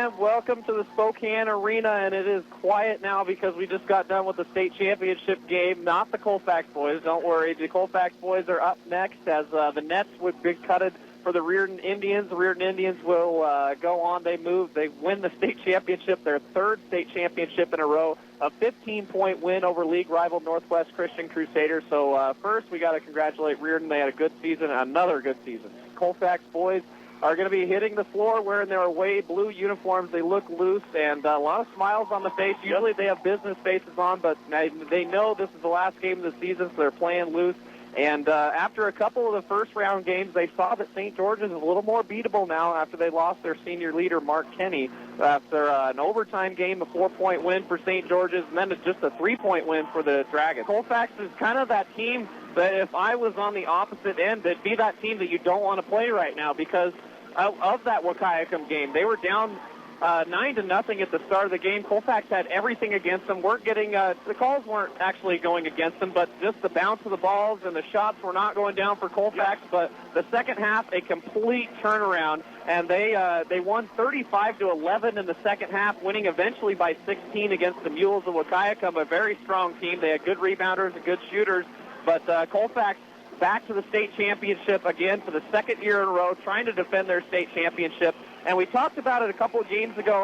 And welcome to the Spokane Arena, and it is quiet now because we just got done with the state championship game. Not the Colfax boys, don't worry. The Colfax boys are up next as the nets would be cutted for the Reardon Indians. The Reardon Indians will go on. They win the state championship, their third state championship in a row, a 15-point win over league rival Northwest Christian Crusaders. So first, we got to congratulate Reardon. They had a good season, another good season. Colfax boys are going to be hitting the floor wearing their away blue uniforms. They look loose and a lot of smiles on the face. Usually they have business faces on, but they know this is the last game of the season, so they're playing loose. And after a couple of the first-round games, they saw that St. George's is a little more beatable now after they lost their senior leader, Mark Kenny, after an overtime game, a 4-point win for St. George's, and then just a 3-point win for the Dragons. Colfax is kind of that team that if I was on the opposite end, it'd be that team that you don't want to play right now because of that Wahkiakum game. They were down 9-0 at the start of the game. Colfax had everything against them. The calls weren't actually going against them, but just the bounce of the balls and the shots were not going down for Colfax. But the second half, a complete turnaround, and they won 35-11 in the second half, winning eventually by 16 against the Mules of Wahkiakum, a very strong team. They had good rebounders and good shooters, but Colfax back to the state championship again for the second year in a row, trying to defend their state championship. And we talked about it a couple of games ago,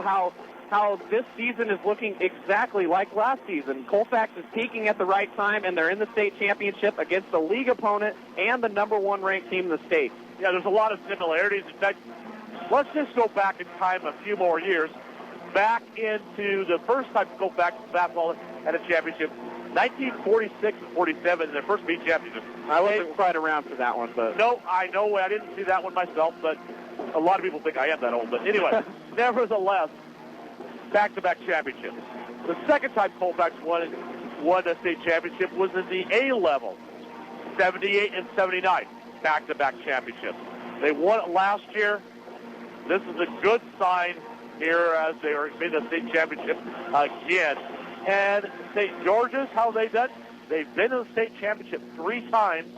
how this season is looking exactly like last season. Colfax is peaking at the right time, and they're in the state championship against the league opponent and the number one ranked team in the state. Yeah, there's a lot of similarities. In fact, let's just go back in time a few more years, back into the first time Colfax basketball at a championship. 1946 and 47, their first beat championship. I wasn't quite around for that one, but no, I know I didn't see that one myself, but a lot of people think I am that old. But anyway, nevertheless, back-to-back championships. The second time Colfax won a state championship was in the A level, 78 and 79, back-to-back championships. They won it last year. This is a good sign here as they are in the state championship again. And St. George's, how they done? They've been in the state championship 3 times,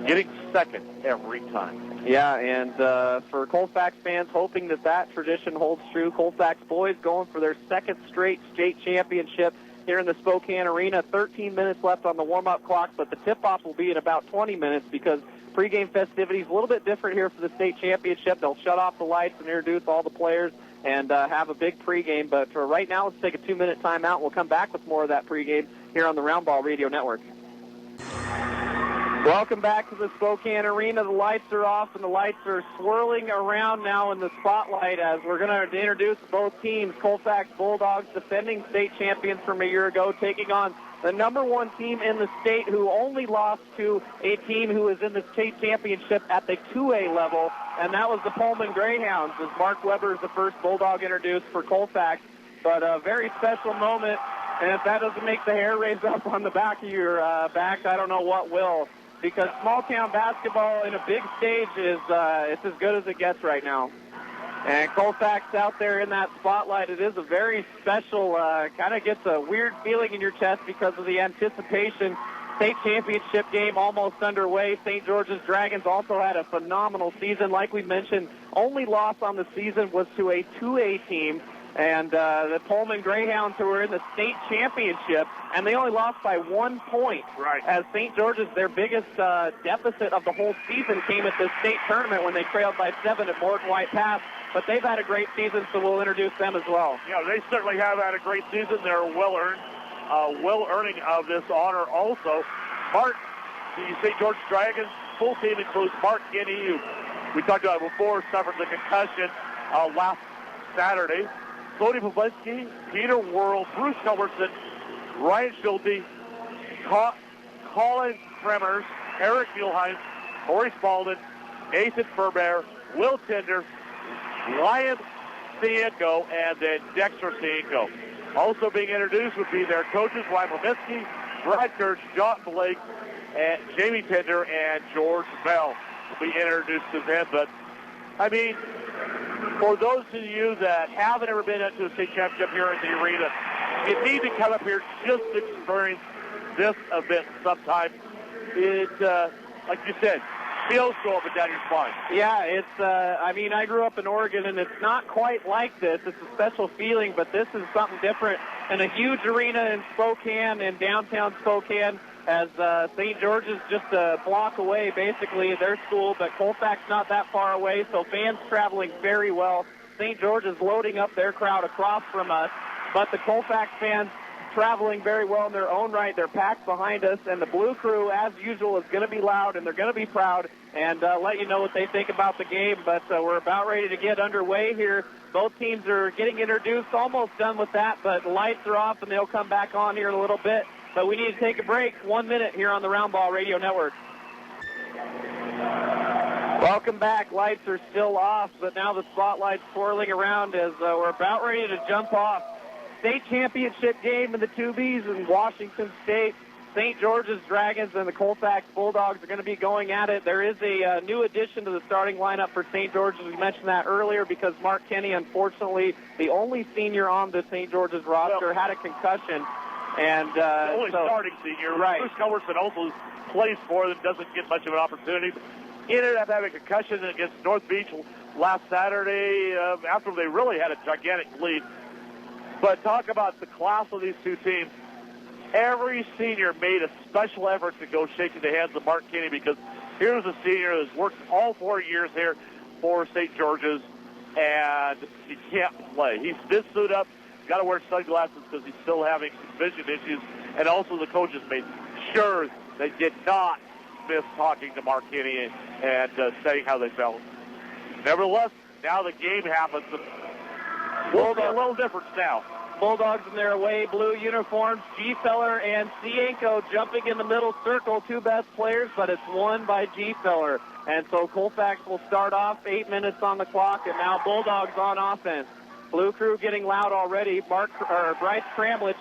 getting second every time. Yeah, and for Colfax fans, hoping that tradition holds true, Colfax boys going for their second straight state championship here in the Spokane Arena. 13 minutes left on the warm-up clock, but the tip-off will be in about 20 minutes because pregame festivities a little bit different here for the state championship. They'll shut off the lights and introduce all the players and have a big pregame. But for right now, let's take a 2-minute timeout. We'll come back with more of that pregame here on the Roundball Radio Network. Welcome back to the Spokane Arena. The lights are off, and the lights are swirling around now in the spotlight as we're going to introduce both teams. Colfax Bulldogs, defending state champions from a year ago, taking on the number one team in the state who only lost to a team who is in the state championship at the 2A level, and that was the Pullman Greyhounds, as Mark Weber is the first Bulldog introduced for Colfax. But a very special moment, and if that doesn't make the hair raise up on the back of your back, I don't know what will. Because small-town basketball in a big stage is it's as good as it gets right now. And Colfax out there in that spotlight, it is a very special, kind of gets a weird feeling in your chest because of the anticipation. State championship game almost underway. St. George's Dragons also had a phenomenal season. Like we mentioned, only loss on the season was to a 2A team. And the Pullman Greyhounds, who were in the state championship, and they only lost by 1 point. Right. As St. George's, their biggest deficit of the whole season came at this state tournament when they trailed by 7 at Morton White Pass. But they've had a great season, so we'll introduce them as well. Yeah, they certainly have had a great season. They're well-earning of this honor also. Mark, the St. George's Dragons full team includes Mark Guinea, who we talked about before, suffered the concussion last Saturday. Cody Pavlinsky, Peter Worrell, Bruce Culbertson, Ryan Schulte, Colin Kremers, Eric Muehlheim, Corey Spalding, Nathan Furbear, Will Tinder, Ryan Cienko, and then Dexter Cienko. Also being introduced would be their coaches, Ryan Pominski, Brad Kurtz, John Blake, and Jamie Tinder, and George Bell will be introduced to them. But, I mean, for those of you that haven't ever been into a state championship here at the arena, you need to come up here just to experience this event sometime. It, like you said, feels go up and down your spine. Yeah, it's, I grew up in Oregon, and it's not quite like this. It's a special feeling, but this is something different. And a huge arena in Spokane, in downtown Spokane, as St. George is just a block away, basically, their school, but Colfax not that far away, so fans traveling very well. St. George is loading up their crowd across from us, but the Colfax fans traveling very well in their own right. They're packed behind us, and the Blue Crew, as usual, is going to be loud, and they're going to be proud, and let you know what they think about the game. But we're about ready to get underway here. Both teams are getting introduced, almost done with that, but the lights are off, and they'll come back on here in a little bit. But we need to take a break. 1 minute here on the Roundball Radio Network. Welcome back. Lights are still off, but now the spotlight's swirling around as we're about ready to jump off. State championship game in the 2Bs in Washington State. St. George's Dragons and the Colfax Bulldogs are going to be going at it. There is a new addition to the starting lineup for St. George's. We mentioned that earlier because Mark Kenny, unfortunately, the only senior on the St. George's roster, had a concussion. And the only starting senior. Right. Bruce Culbertson also plays for them, doesn't get much of an opportunity. He ended up having a concussion against North Beach last Saturday after they really had a gigantic lead. But talk about the class of these two teams. Every senior made a special effort to go shaking the hands of Mark Kenny because here's a senior that's worked all 4 years here for St. George's, and he can't play. He's this suit up, got to wear sunglasses because he's still having vision issues, and also the coaches made sure they did not miss talking to Mark Kenny and saying how they felt. Nevertheless, now the game happens. We'll be a little different now. Bulldogs in their away blue uniforms. G-Feller and Cienko jumping in the middle circle. Two best players, but it's won by G-Feller. And so Colfax will start off, 8 minutes on the clock, and now Bulldogs on offense. Blue Crew getting loud already. Bryce Kramlich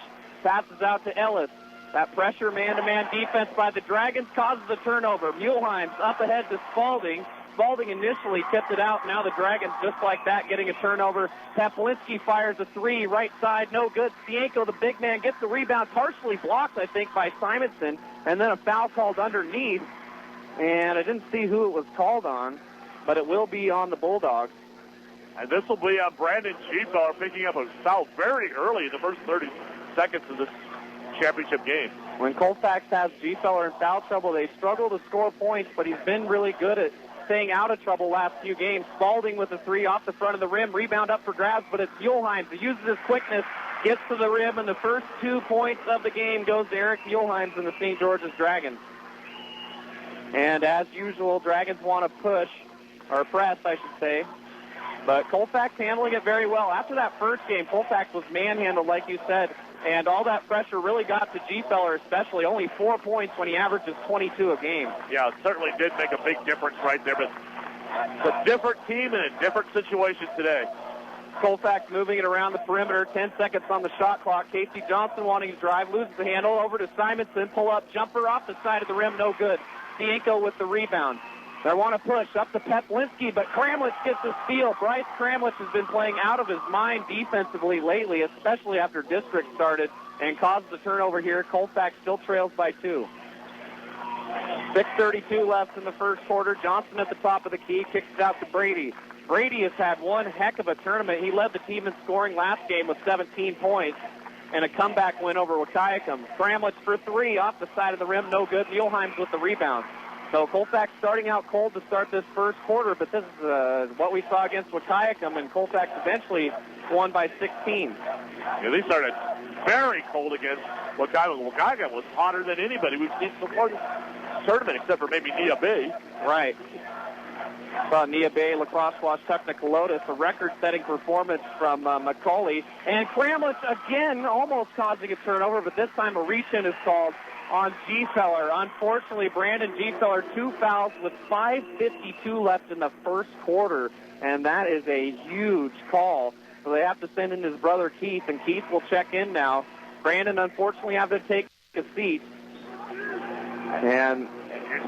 passes out to Ellis. That pressure man-to-man defense by the Dragons causes a turnover. Muehlheim's up ahead to Spalding. Spalding initially tipped it out. Now the Dragons, just like that, getting a turnover. Paplinski fires a three, right side, no good. Cienko, the big man, gets the rebound, partially blocked, I think, by Simonson, and then a foul called underneath. And I didn't see who it was called on, but it will be on the Bulldogs. And this will be Brandon G-Feller picking up a foul very early in the first 30 seconds of this championship game. When Colfax has G-Feller in foul trouble, they struggle to score points, but he's been really good at staying out of trouble last few games. Spalding with a three off the front of the rim. Rebound up for grabs, but it's Muehlheim who uses his quickness, gets to the rim, and the first 2 points of the game goes to Eric Muehlheim and the St. George's Dragons. And as usual, Dragons want to push, or press, I should say. But Colfax handling it very well. After that first game, Colfax was manhandled, like you said, and all that pressure really got to G-Feller especially. Only 4 points when he averages 22 a game. Yeah, it certainly did make a big difference right there, but it's a different team in a different situation today. Colfax moving it around the perimeter, 10 seconds on the shot clock. Casey Johnson wanting to drive, loses the handle, over to Simonson, pull-up jumper off the side of the rim, no good. Cienko with the rebound. They want to push up to Paplinski, but Kramlich gets the steal. Bryce Kramlich has been playing out of his mind defensively lately, especially after district started, and caused the turnover here. Colfax still trails by 2. 6:32 left in the first quarter. Johnson at the top of the key, kicks it out to Brady. Brady has had one heck of a tournament. He led the team in scoring last game with 17 points and a comeback win over Wahkiakum. Kramlich for three off the side of the rim, no good. Muehlheim's with the rebound. So Colfax starting out cold to start this first quarter, but this is what we saw against Wahkiakum, and Colfax eventually won by 16. Yeah, they started very cold against Wahkiakum. Wahkiakum was hotter than anybody we've seen so far this tournament, except for maybe Nia Bay. Right. Saw Nia Bay, Lacrosse Wash, Technicolotus, a record-setting performance from McCauley. And Kramlich again almost causing a turnover, but this time a reach-in is called on G-Feller. Unfortunately, Brandon G-Feller, 2 fouls with 5:52 left in the first quarter, and that is a huge call. So they have to send in his brother Keith, and Keith will check in now. Brandon, unfortunately, have to take a seat. And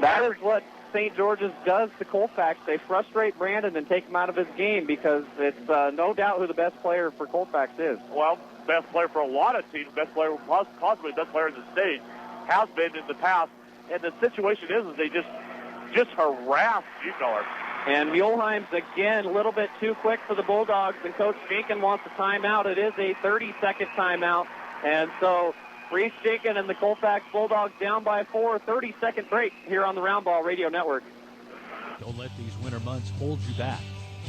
that is what St. George's does to Colfax. They frustrate Brandon and take him out of his game because it's no doubt who the best player for Colfax is. Well, best player for a lot of teams, best player, possibly best player in the state, has been in the past. And the situation is they just just harassed G-Feller. And Muehlheim's, again, a little bit too quick for the Bulldogs, and Coach Jenkin wants a timeout. It is a 30-second timeout. And so Reese Jenkin and the Colfax Bulldogs down by 4, 30-second break here on the Roundball Radio Network. Don't let these winter months hold you back.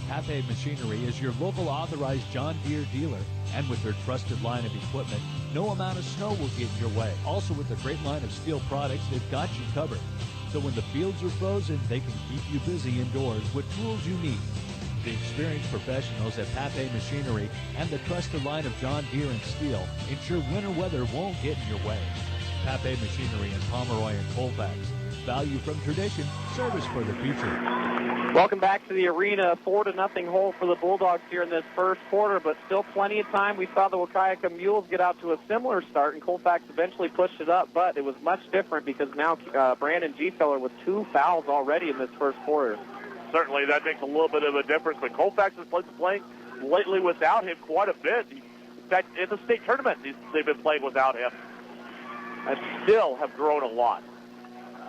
Pathé Machinery is your local authorized John Deere dealer, and with their trusted line of equipment, no amount of snow will get in your way. Also, with a great line of steel products, they've got you covered. So when the fields are frozen, they can keep you busy indoors with tools you need. The experienced professionals at Pathé Machinery and the trusted line of John Deere and Steel ensure winter weather won't get in your way. Pathé Machinery in Pomeroy and Colfax. Value from tradition, service for the future. Welcome back to the arena. 4-0 hole for the Bulldogs here in this first quarter, but still plenty of time. We saw the Waukegan Mules get out to a similar start, and Colfax eventually pushed it up, but it was much different because now Brandon G-Feller with 2 fouls already in this first quarter. Certainly that makes a little bit of a difference, but Colfax has been playing lately without him quite a bit. In fact, in the state tournament, they've been playing without him and still have grown a lot.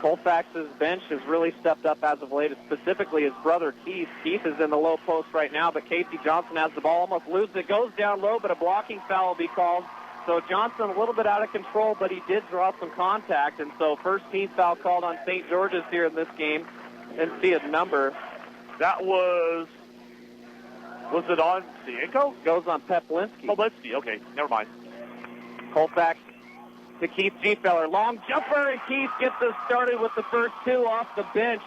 Colfax's bench has really stepped up as of late, specifically his brother Keith. Keith is in the low post right now, but Casey Johnson has the ball, almost loses it, goes down low, but a blocking foul will be called. So Johnson a little bit out of control, but he did draw some contact, and so first team foul called on St. George's here in this game. Didn't see his number. That was it on Cienko? Goes on Peplinski. Peplinski, okay, never mind. Colfax to Keith G-Feller. Long jumper, and Keith gets us started with the first 2 off the bench.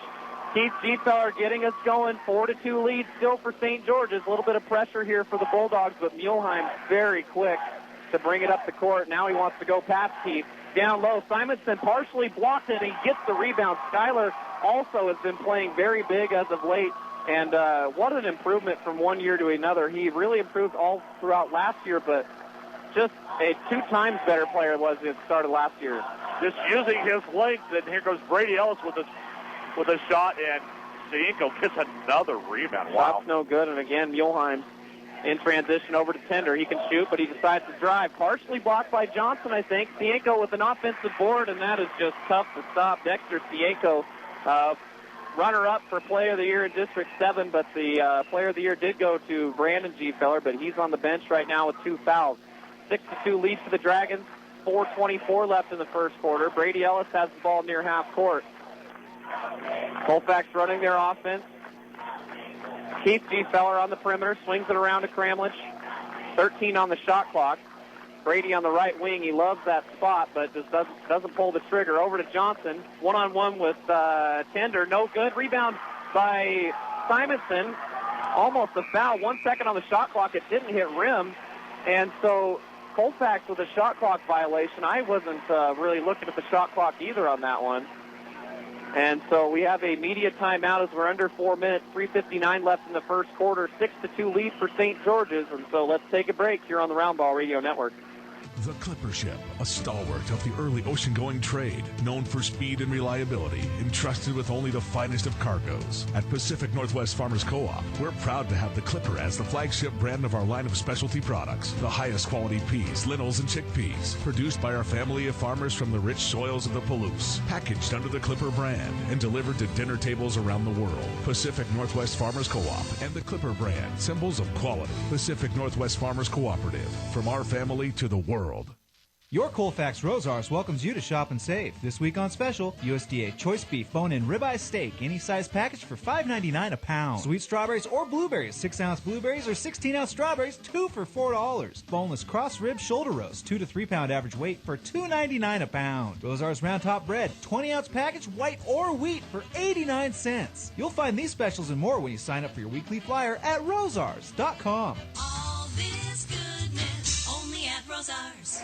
Keith G-Feller getting us going. 4-2 lead still for St. George's. A little bit of pressure here for the Bulldogs, but Muehlheim very quick to bring it up the court. Now he wants to go past Keith. Down low, Simonson partially blocked it, and he gets the rebound. Skyler also has been playing very big as of late, and what an improvement from one year to another. He really improved all throughout last year, but just a 2 times better player was at the start of last year. Just using his length, and here goes Brady Ellis with a shot, and Cienko gets another rebound. Wow. That's no good, and again, Muehlheim in transition over to Tender. He can shoot, but he decides to drive. Partially blocked by Johnson, I think. Cienko with an offensive board, and that is just tough to stop. Dexter Cienko, runner-up for Player of the Year in District 7, but the Player of the Year did go to Brandon G-Feller, but he's on the bench right now with 2 fouls. 6-2 lead for the Dragons. 4:24 left in the first quarter. Brady Ellis has the ball near half court. Colfax running their offense. Keith G-Feller on the perimeter, swings it around to Kramlich. 13 on the shot clock. Brady on the right wing. He loves that spot, but just doesn't pull the trigger. Over to Johnson. One-on-one with Tender. No good. Rebound by Simonson. Almost a foul. 1 second on the shot clock. It didn't hit rim. And so Colfax with a shot clock violation. I wasn't really looking at the shot clock either on that one. And so we have a media timeout as we're under 4 minutes, 3:59 left in the first quarter, 6-2 lead for St. George's. And so let's take a break here on the Roundball Radio Network. The Clipper Ship, a stalwart of the early ocean-going trade, known for speed and reliability, entrusted with only the finest of cargoes. At Pacific Northwest Farmers Co-op, we're proud to have the Clipper as the flagship brand of our line of specialty products. The highest quality peas, lentils, and chickpeas, produced by our family of farmers from the rich soils of the Palouse, packaged under the Clipper brand and delivered to dinner tables around the world. Pacific Northwest Farmers Co-op and the Clipper brand, symbols of quality. Pacific Northwest Farmers Cooperative, from our family to the world. Your Colfax Rosars welcomes you to shop and save. This week on special, USDA choice beef bone-in ribeye steak, any size package for $5.99 a pound. Sweet strawberries or blueberries, 6-ounce blueberries or 16-ounce strawberries, 2 for $4. Boneless cross rib shoulder roast, 2 to 3 pound average weight for $2.99 a pound. Rosars round top bread, 20-ounce package, white or wheat for 89 cents. You'll find these specials and more when you sign up for your weekly flyer at rosars.com. All this goodness only at Rosars.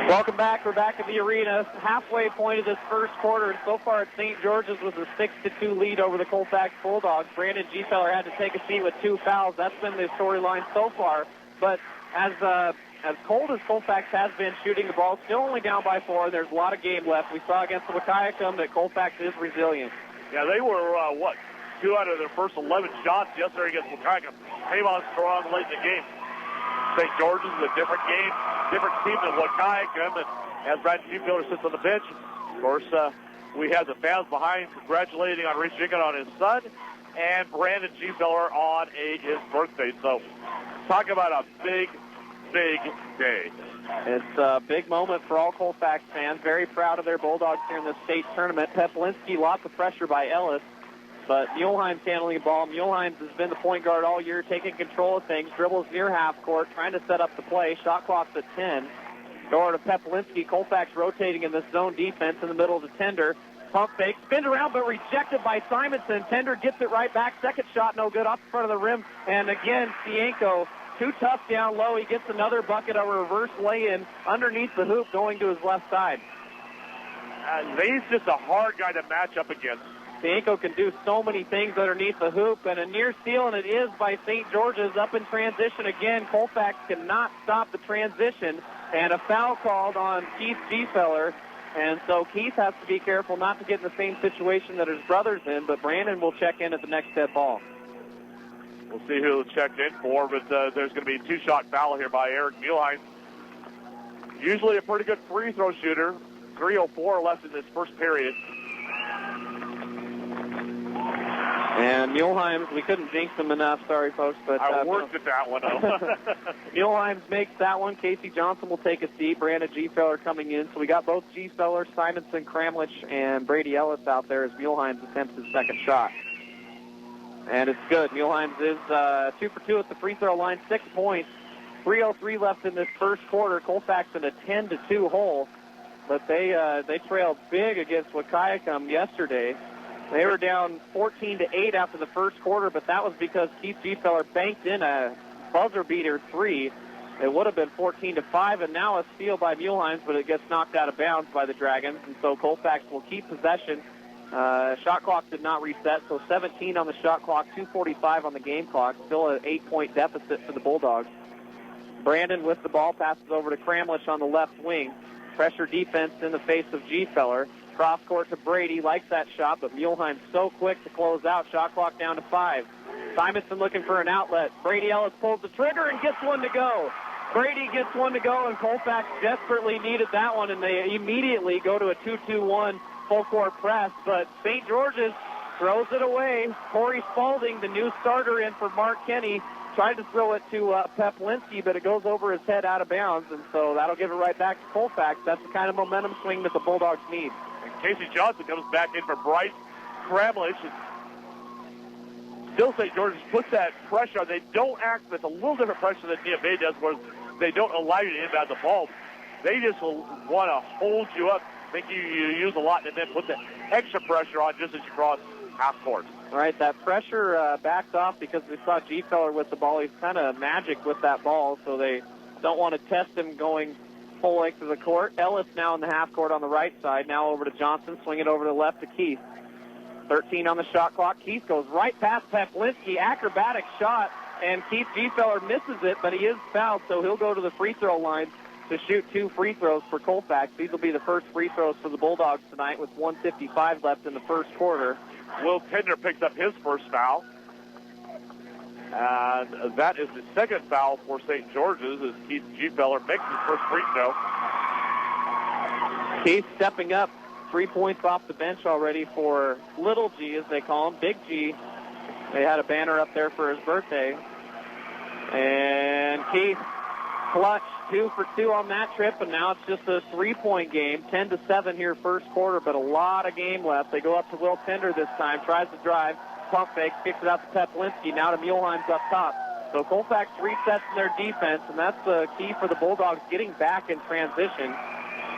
Welcome back. We're back at the arena. Halfway point of this first quarter, and so far at St. George's was a 6-2 lead over the Colfax Bulldogs. Brandon G-Feller had to take a seat with 2 fouls. That's been the storyline so far. But as cold as Colfax has been shooting the ball, still only down by 4. There's a lot of game left. We saw against the Waukegan that Colfax is resilient. Yeah, they were, 2 out of their first 11 shots yesterday against Waukegan. Came on strong late in the game. St. George's is a different game, different team than Waukegan, and as Brandon G-Feller sits on the bench, of course, We have the fans behind congratulating on Reese Jenkins on his son, and Brandon G. Feller on his birthday. So, talk about a big, big day. It's a big moment for all Colfax fans. Very proud of their Bulldogs here in the state tournament. Peplinski, lots of pressure by Ellis, but Muehlheim's handling the ball. Muehlheim has been the point guard all year, taking control of things. Dribbles near half court, trying to set up the play. Shot clock's at 10. Go over to Peplinski. Colfax rotating in this zone defense in the middle of the Tender. Pump fake, spins around, but rejected by Simonson. Tender gets it right back. Second shot, no good, off the front of the rim. And again, Cienko, too tough down low. He gets another bucket, a reverse lay-in underneath the hoop, going to his left side. He's just a hard guy to match up against. Cienko can do so many things underneath the hoop, and a near steal, and it is by St. George's. Up in transition again. Colfax cannot stop the transition, and a foul called on Keith Gfeller. And so Keith has to be careful not to get in the same situation that his brother's in, but Brandon will check in at the next dead ball. We'll see who he'll check in for, but there's going to be a two-shot foul here by Eric Muehlheim. Usually a pretty good free throw shooter. 3:04 left in this first period. And Muehlheim, we couldn't jinx him enough, sorry folks, but I worked at that one. Muehlheim makes that one. Casey Johnson will take a seat. Brandon G. Feller coming in. So we got both G. Feller, Simonson, Kramlich, and Brady Ellis out there as Muehlheim attempts his second shot. And it's good. Muehlheim is 2 for 2 at the free throw line, 6 points. 3:03 left in this first quarter. Colfax in a 10-2 hole, but they trailed big against Wahkiakum yesterday. They were down 14-8 after the first quarter, but that was because Keith Gfeller banked in a buzzer beater 3. It would have been 14-5, and now a steal by Muehlheim, but it gets knocked out of bounds by the Dragons, and so Colfax will keep possession. Shot clock did not reset, so 17 on the shot clock, 2:45 on the game clock. Still an 8-point deficit for the Bulldogs. Brandon with the ball passes over to Kramlich on the left wing. Pressure defense in the face of Gfeller. Cross court to Brady, likes that shot, but Muehlheim so quick to close out. Shot clock down to 5. Simonson looking for an outlet. Brady Ellis pulls the trigger and gets one to go. Brady gets one to go, and Colfax desperately needed that one, and they immediately go to a 2-2-1 full court press, but St. George's throws it away. Corey Spalding, the new starter in for Mark Kenny, tried to throw it to Peplinski, but it goes over his head out of bounds, and so that'll give it right back to Colfax. That's the kind of momentum swing that the Bulldogs need. And Casey Johnson comes back in for Bryce Kramlich. Still St. George's puts that pressure on. They don't act with a little different pressure than Nia Bay does, where they don't allow you to inbound the ball. They just will want to hold you up, think you use a lot, and then put the extra pressure on just as you cross half court. All right, that pressure backed off because we saw Gfeller with the ball. He's kind of magic with that ball, so they don't want to test him going full length of the court. Ellis now in the half court on the right side. Now over to Johnson, swing it over to the left to Keith. 13 on the shot clock. Keith goes right past Peplinski. Acrobatic shot, and Keith Gfeller misses it, but he is fouled, so he'll go to the free throw line to shoot 2 free throws for Colfax. These will be the first free throws for the Bulldogs tonight with 1:55 left in the first quarter. Will Tender picks up his first foul. And that is the second foul for St. George's as Keith Gfeller makes his first free throw. Keith stepping up, 3 points off the bench already for Little G, as they call him. Big G, they had a banner up there for his birthday. And Keith clutch, 2 for 2 on that trip, and now it's just a 3-point game. 10-7 here first quarter, but a lot of game left. They go up to Will Tender this time, tries to drive, pump fake, kicks it out to Peplinski, now to Muehlheim's up top. So Colfax resets in their defense, and that's the key for the Bulldogs getting back in transition.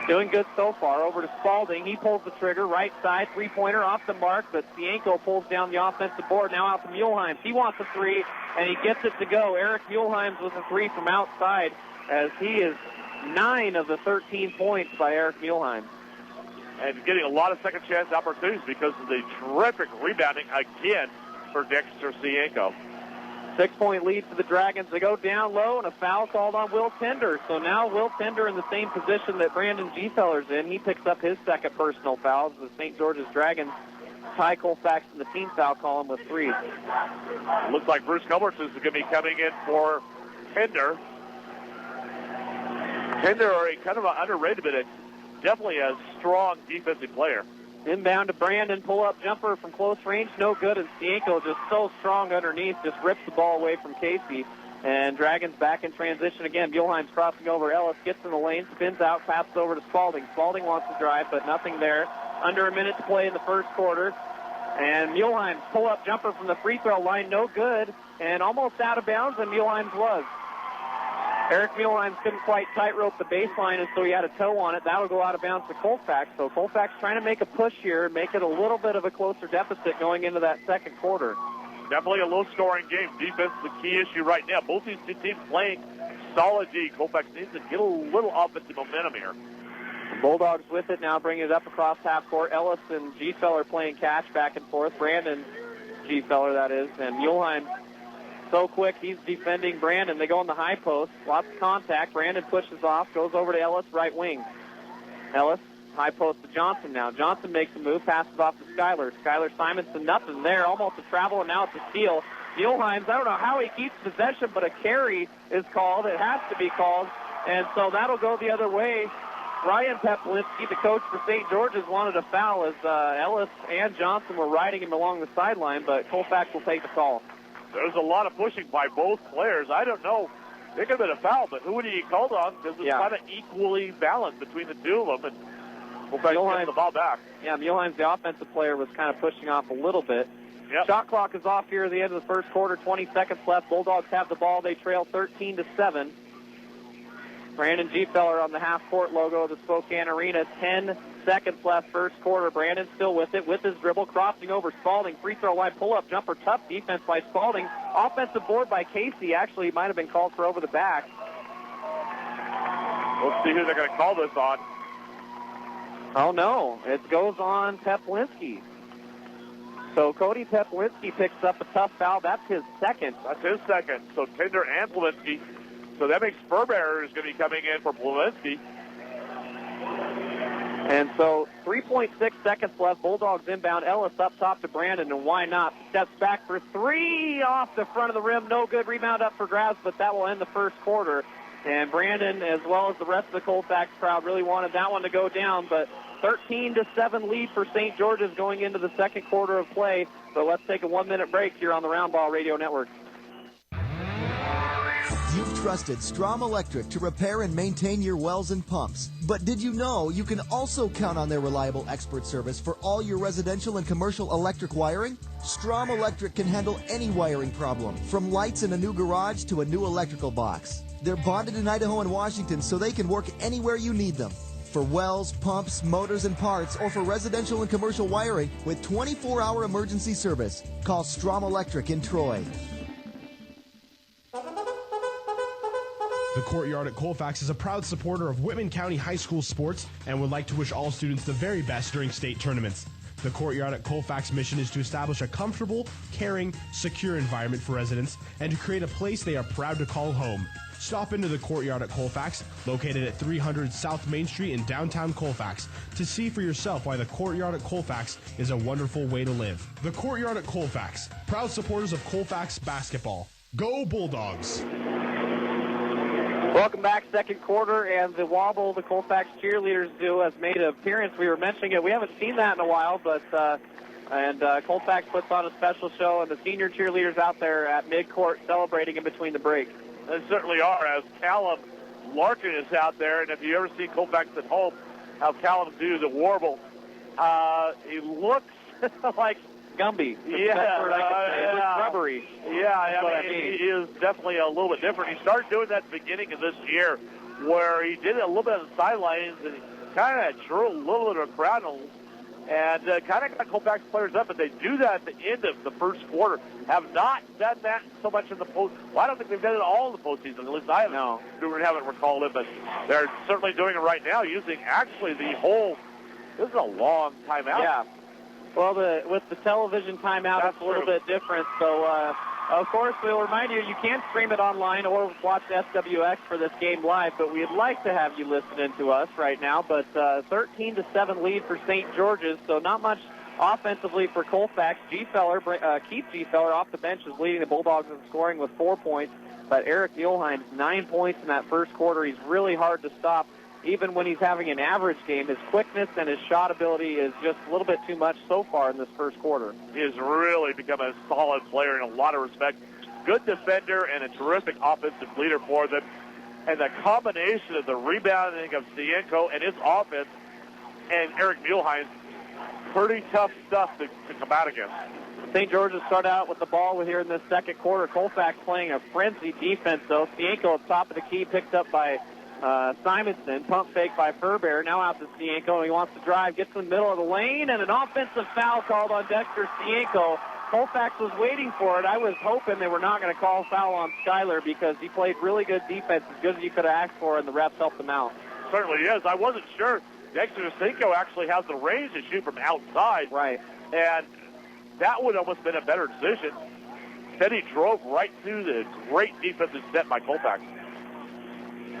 Doing good so far. Over to Spalding. He pulls the trigger. Right side. 3-pointer off the mark, but Cienko pulls down the offensive board. Now out to Muehlheim. He wants a 3, and he gets it to go. Eric Muehlheim with a 3 from outside, as he is 9 of the 13 points by Eric Muehlheim. And getting a lot of second chance opportunities because of the terrific rebounding again for Dexter Cienko. 6-point lead for the Dragons. They go down low, and a foul called on Will Tender. So now Will Tender in the same position that Brandon Gfeller's in. He picks up his second personal foul. The St. George's Dragons tie Colfax in the team foul column with 3. Looks like Bruce Culbertson is going to be coming in for Tender. Tender are kind of an underrated, but definitely a strong defensive player. Inbound to Brandon, pull-up jumper from close range, no good, and Stienko just so strong underneath, just rips the ball away from Casey. And Dragons back in transition again. Muehlheim's crossing over. Ellis gets in the lane, spins out, passes over to Spalding. Spalding wants to drive, but nothing there. Under a minute to play in the first quarter. And Muehlheim's pull-up jumper from the free throw line, no good, and almost out of bounds, and Muehlheim's was. Eric Muehlheim couldn't quite tightrope the baseline, and so he had a toe on it. That'll go out of bounds to Colfax. So Colfax trying to make a push here, make it a little bit of a closer deficit going into that second quarter. Definitely a low-scoring game. Defense is the key issue right now. Both these two teams playing solid D. Colfax needs to get a little offensive momentum here. Bulldogs with it now, bringing it up across half court. Ellis and G-Feller playing catch back and forth. Brandon G-Feller, that is, and Muehlheim so quick, he's defending Brandon. They go on the high post. Lots of contact. Brandon pushes off, goes over to Ellis, right wing. Ellis, high post to Johnson now. Johnson makes a move, passes off to Skyler. Skyler Simonson, nothing there. Almost a travel, and now it's a steal. Muehlheim's, I don't know how he keeps possession, but a carry is called. It has to be called. And so that'll go the other way. Ryan Peplinski, the coach for St. George's, wanted a foul as Ellis and Johnson were riding him along the sideline, but Colfax will take the call. There's a lot of pushing by both players. I don't know. There could have been a foul, but who would he called on? Because it's kind of equally balanced between the two of them. And Colfax gets the ball back. Yeah, Muehlheim's, the offensive player, was kind of pushing off a little bit. Yep. Shot clock is off here at the end of the first quarter. 20 seconds left. Bulldogs have the ball. They trail 13-7. Brandon G-Feller on the half-court logo of the Spokane Arena. 10 seconds left first quarter. Brandon still with it, with his dribble, crossing over Spalding. Free throw line, pull-up jumper, tough defense by Spalding. Offensive board by Casey. Actually, might have been called for over the back. We'll see who they're going to call this on. Oh, no. It goes on Peplinski. So Cody Peplinski picks up a tough foul. That's his second. That's his second. So Tinder and Pawlinski. So that makes Furbear is going to be coming in for Pawlinski. And so 3.6 seconds left. Bulldogs inbound. Ellis up top to Brandon, and why not? Steps back for three off the front of the rim. No good. Rebound up for grabs, but that will end the first quarter. And Brandon, as well as the rest of the Colfax crowd, really wanted that one to go down, but 13-7 lead for St. George's going into the second quarter of play. So let's take a 1-minute break here on the Round Ball Radio Network. You've trusted Strom Electric to repair and maintain your wells and pumps. But did you know you can also count on their reliable expert service for all your residential and commercial electric wiring? Strom Electric can handle any wiring problem, from lights in a new garage to a new electrical box. They're bonded in Idaho and Washington so they can work anywhere you need them. For wells, pumps, motors, and parts, or for residential and commercial wiring with 24-hour emergency service, call Strom Electric in Troy. The Courtyard at Colfax is a proud supporter of Whitman County High School sports and would like to wish all students the very best during state tournaments. The Courtyard at Colfax mission is to establish a comfortable, caring, secure environment for residents and to create a place they are proud to call home. Stop into the Courtyard at Colfax, located at 300 South Main Street in downtown Colfax, to see for yourself why the Courtyard at Colfax is a wonderful way to live. The Courtyard at Colfax, proud supporters of Colfax basketball. Go Bulldogs! Welcome back, second quarter, and the wobble the Colfax cheerleaders do has made an appearance. We were mentioning it. We haven't seen that in a while, but Colfax puts on a special show, and the senior cheerleaders out there at midcourt celebrating in between the break. They certainly are, as Callum Larkin is out there, and if you ever see Colfax at home, how Callum do the warble, he looks like Gumby. Yeah, that's word I can say. It looks rubbery. Yeah, I mean, he is definitely a little bit different. He started doing that at the beginning of this year, where he did it a little bit on the sidelines, and he kind of drew a little bit of a crowd and kind of got Colfax players up, but they do that at the end of the first quarter. Have not done that so much in the post. Well, I don't think they've done it all in the postseason. At least I haven't recalled it, but they're certainly doing it right now, using actually the whole. This is a long timeout. Yeah. Well, with the television timeout, it's a little bit different. So, of course, we'll remind you, you can stream it online or watch SWX for this game live, but we'd like to have you listening to us right now. But 13-7 lead for St. George's, so not much offensively for Colfax. Keith G-Feller off the bench is leading the Bulldogs in scoring with 4 points, but Eric Muehlheim's 9 points in that first quarter. He's really hard to stop even when he's having an average game, his quickness and his shot ability is just a little bit too much so far in this first quarter. He has really become a solid player in a lot of respect. Good defender and a terrific offensive leader for them. And the combination of the rebounding of Cienko and his offense and Eric Muehlheim, pretty tough stuff to come out against. St. George's start out with the ball here in this second quarter. Colfax playing a frenzied defense, though. Cienko at top of the key, picked up by Simonson. Pump fake by Furbear. Now out to Cienko. He wants to drive, gets in the middle of the lane, and an offensive foul called on Dexter Cienko. Colfax was waiting for it. I was hoping they were not going to call foul on Schuyler because he played really good defense, as good as you could have asked for, and the refs helped him out. Certainly is. I wasn't sure. Dexter Cienko actually has the range to shoot from outside. Right. And that would almost been a better decision. Instead, he drove right through the great defensive set by Colfax.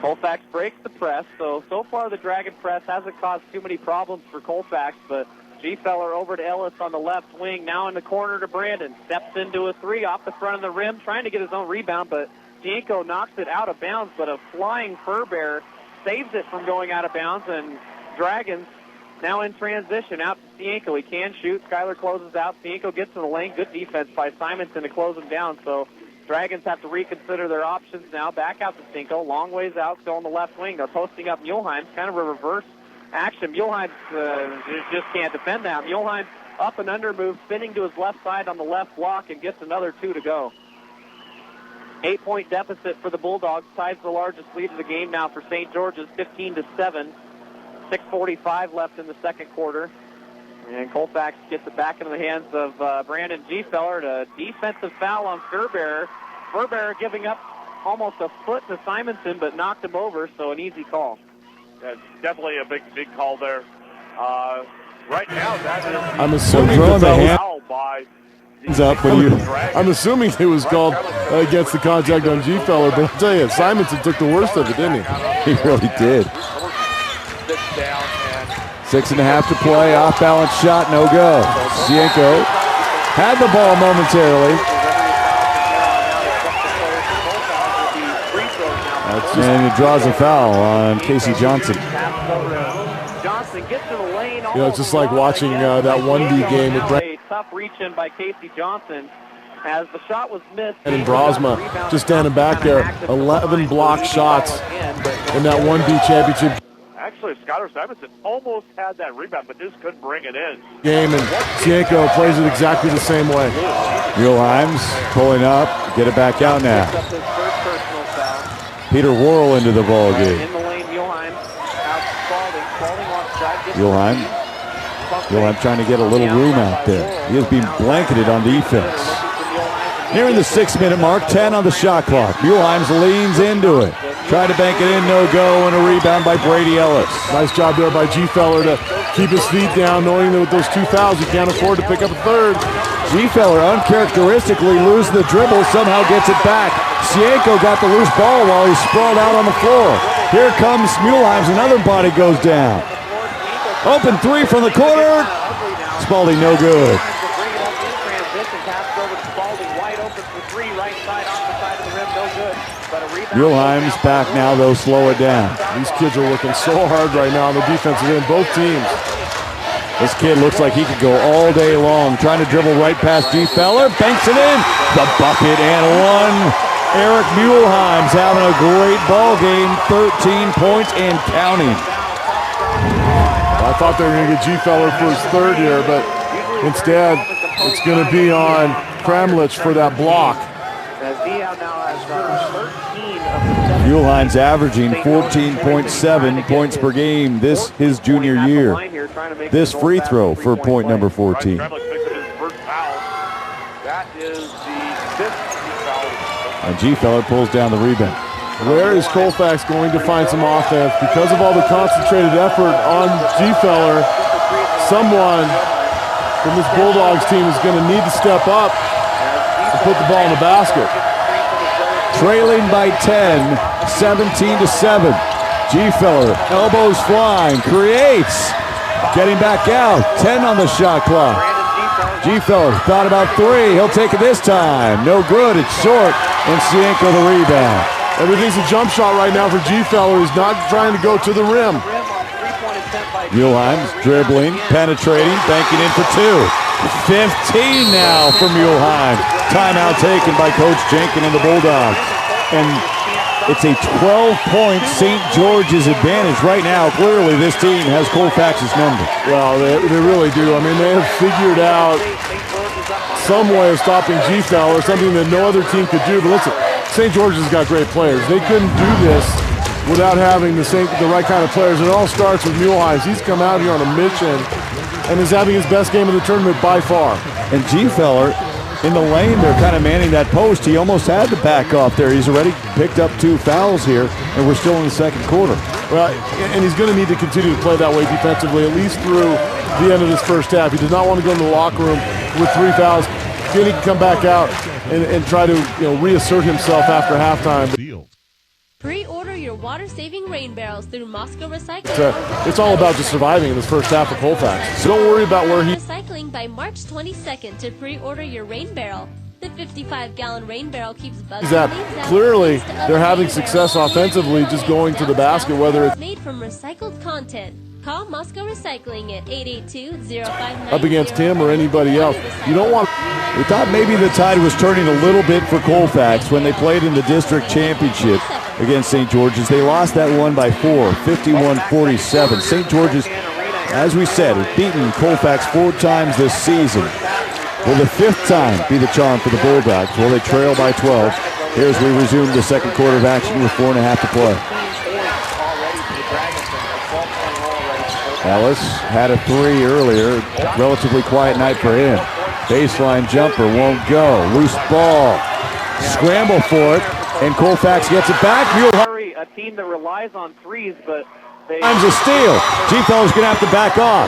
Colfax breaks the press, so far the Dragon press hasn't caused too many problems for Colfax, but G-Feller over to Ellis on the left wing, now in the corner to Brandon. Steps into a three off the front of the rim, trying to get his own rebound, but Cienko knocks it out of bounds, but a flying Furbear saves it from going out of bounds, and Dragons now in transition out to Cienko. He can shoot. Schuyler closes out. Cienko gets in the lane. Good defense by Simonson to close him down, so Dragons have to reconsider their options now. Back out to Cienko. Long ways out, still on the left wing. They're posting up Muehlheim. Kind of a reverse action. Muehlheim just can't defend that. Muehlheim up and under move, spinning to his left side on the left block, and gets another 2 to go. 8-point deficit for the Bulldogs. Ties the largest lead of the game now for St. George's, 15-7. 6:45 left in the second quarter. And Colfax gets it back into the hands of Brandon G-Feller. A defensive foul on Furbear. Furbear giving up almost a foot to Simonson, but knocked him over, so an easy call. That's definitely a big call there. Right now, that is I'm assuming the foul by up when I'm assuming it was called against the contact on G-Feller, but I'll tell you, Simonson took the worst of it, didn't he? He really did. 6.5 to play, off-balance shot, no go. Cienko had the ball momentarily. And he draws a foul on Casey Johnson. It's just like watching that 1B game with A tough reach-in by Casey Johnson as the shot was missed. And Brosma just standing back there, 11 block shots in that 1B championship actually, Schuyler Simonson almost had that rebound, but just couldn't bring it in. Game, and Cienko plays it exactly the same way. Muehlheim's pulling up, get it back out now. Peter Worrell into the ball game. In the lane, Muehlheim out Spalding wants to drive. Muehlheim trying to get a little room out there. He is being blanketed on defense. Nearing the 6-minute mark, 10 on the shot clock. Muehlheim leans into it. Trying to bank it in, no go, and a rebound by Brady Ellis. Nice job there by G-Feller to keep his feet down, knowing that with those 2 fouls, he can't afford to pick up a third. G-Feller uncharacteristically loses the dribble, somehow gets it back. Cienko got the loose ball while he's sprawled out on the floor. Here comes Muehlheim, another body goes down. Open 3 from the corner. Spalding no good. Muehlheim's back now, though, slow it down. These kids are working so hard right now on the defensive end, both teams. This kid looks like he could go all day long, trying to dribble right past G-Feller, banks it in, the bucket and one. Eric Muehlheim's having a great ball game, 13 points and counting. I thought they were going to get G-Feller for his third here, but instead it's going to be on Kramlich for that block. Muehlheim's averaging 14.7 points per game this his junior year. This free throw for point number 14. And G-Feller pulls down the rebound. Where is Colfax going to find some offense? Because of all the concentrated effort on G-Feller, someone from this Bulldogs team is going to need to step up and put the ball in the basket. Trailing by 10, 17-7. G-Feller, elbows flying, creates. Getting back out, 10 on the shot clock. G-Feller thought about 3, he'll take it this time. No good, it's short, and Cienko the rebound. Everything's a jump shot right now for G-Feller. He's not trying to go to the rim. Muehlheim's dribbling, penetrating, banking in for 2. 15 now for Muehlheim. Timeout taken by Coach Jenkins and the Bulldogs. And it's a 12-point St. George's advantage right now. Clearly, this team has Colfax's number. Well, they really do. I mean, they have figured out some way of stopping G-Feller, something that no other team could do. But listen, St. George's has got great players. They couldn't do this without having the right kind of players. It all starts with Muehlheim. He's come out here on a mission and is having his best game of the tournament by far. And G-Feller in the lane, they're kind of manning that post. He almost had to back off there. He's already picked up 2 fouls here, and we're still in the second quarter. Well, and he's going to need to continue to play that way defensively, at least through the end of this first half. He does not want to go in the locker room with 3 fouls. Then he can come back out and try to reassert himself after halftime. Pre-order your water-saving rain barrels through Moscow Recycling. It's all about just surviving in this first half of Colfax. So don't worry about where he... Recycling by March 22nd to pre-order your rain barrel. The 55-gallon rain barrel keeps bugs that clearly they're having success offensively just going to the basket, whether it's made from recycled content. Call Moscow Recycling at 882-0590. Up against him or anybody else. You don't want... We thought maybe the tide was turning a little bit for Colfax when they played in the district championship against St. George's. They lost that one by 4, 51-47. St. George's, as we said, has beaten Colfax 4 times this season. Will the 5th time be the charm for the Bulldogs? Will they trail by 12? Here as we resume the second quarter of action with 4.5 to play. Ellis had a 3 earlier. Relatively quiet night for him. Baseline jumper won't go. Loose ball. Scramble for it, and Colfax gets it back. A team that relies on threes, but they... Time's a steal. G-Feller's going to have to back off.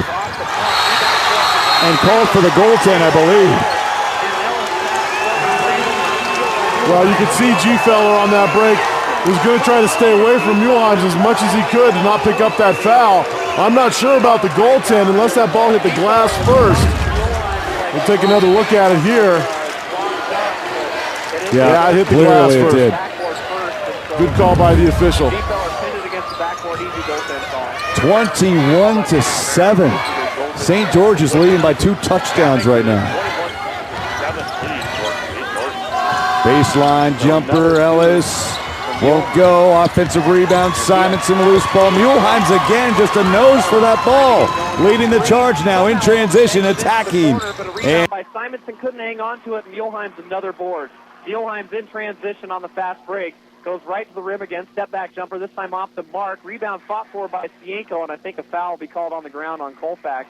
And called for the goaltend, I believe. Well, you could see G-Feller on that break was going to try to stay away from Muehlheim as much as he could to not pick up that foul. I'm not sure about the goaltend unless that ball hit the glass first. We'll take another look at it here. Yeah, it hit the glass first. It did. Good call by the official. 21-7. St. George is leading by 2 touchdowns right now. Baseline jumper, Ellis. Won't go. Offensive rebound, Simonson, loose ball. Muehlheim's again, just a nose for that ball. Leading the charge now in transition, attacking. And Simonson couldn't hang on to it. Muehlheim's another board. Muehlheim's in transition on the fast break. Goes right to the rim again. Step back jumper, this time off the mark. Rebound fought for by Cienko, and I think a foul will be called on the ground on Colfax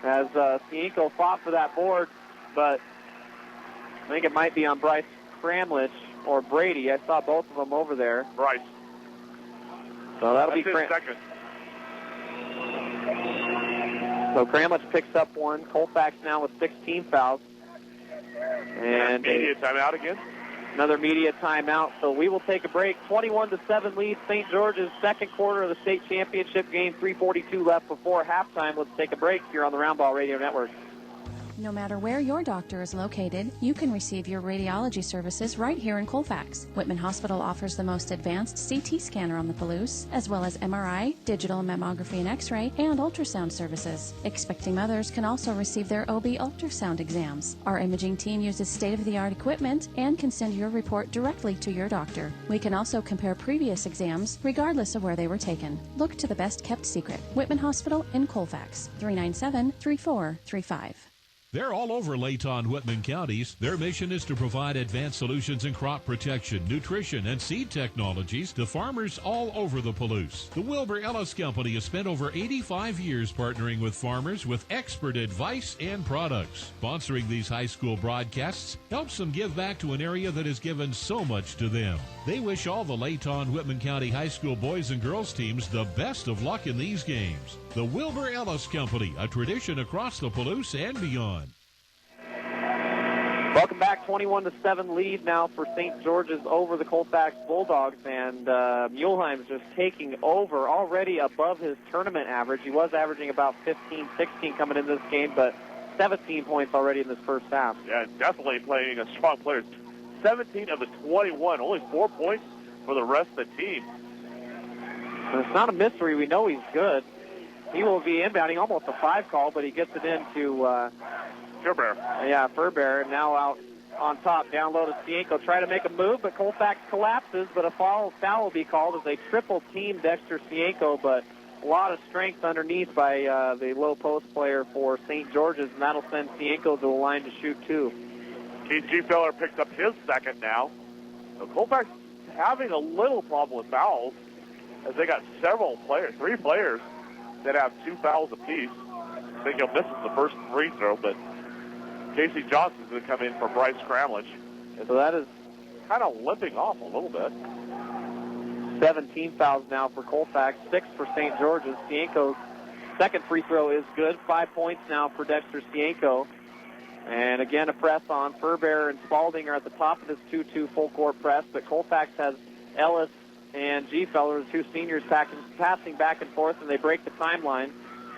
as Cienko fought for that board, but I think it might be on Bryce Kramlich or Brady. I saw both of them over there. Bryce. So that'll be second. So Kramlich picks up 1. Colfax now with 16 fouls. And media timeout again. Another media timeout. So we will take a break. 21-7 lead St. George's, second quarter of the state championship game. 3:42 left before halftime. Let's take a break here on the Roundball Radio Network. No matter where your doctor is located, you can receive your radiology services right here in Colfax. Whitman Hospital offers the most advanced CT scanner on the Palouse, as well as MRI, digital mammography and X-ray, and ultrasound services. Expecting mothers can also receive their OB ultrasound exams. Our imaging team uses state-of-the-art equipment and can send your report directly to your doctor. We can also compare previous exams, regardless of where they were taken. Look to the best-kept secret. Whitman Hospital in Colfax, 397-3435. They're all over Layton, Whitman counties. Their mission is to provide advanced solutions in crop protection, nutrition, and seed technologies to farmers all over the Palouse. The Wilbur Ellis Company has spent over 85 years partnering with farmers with expert advice and products. Sponsoring these high school broadcasts helps them give back to an area that has given so much to them. They wish all the Layton, Whitman County high school boys and girls teams the best of luck in these games. The Wilbur Ellis Company, a tradition across the Palouse and beyond. Welcome back. 21-7 lead now for St. George's over the Colfax Bulldogs, and Muehlheim's just taking over, already above his tournament average. He was averaging about 15, 16 coming into this game, but 17 points already in this first half. Yeah, definitely playing a strong player. 17 of the 21, only 4 points for the rest of the team. And it's not a mystery. We know he's good. He will be inbounding, almost a 5 call, but he gets it into Furbear. Yeah, Furbear now out on top. Down low to Cienko. Try to make a move, but Colfax collapses, but a foul will be called as they triple team Dexter Cienko, but a lot of strength underneath by the low post player for St. George's, and that'll send Cienko to the line to shoot 2. Keith G-Feller picks up his second now. So Colfax having a little problem with fouls as they got several players, 3 players that have 2 fouls apiece. I think he'll miss the first free throw, but Casey Johnson's going to come in for Bryce Scramlich. So that is kind of limping off a little bit. 17 fouls now for Colfax, 6 for St. George's. Cienko's second free throw is good. 5 points now for Dexter Cienko. And again, a press on. Furbear and Spalding are at the top of this 2-2 full court press, but Colfax has Ellis and G-Feller, the 2 seniors, passing back and forth, and they break the timeline.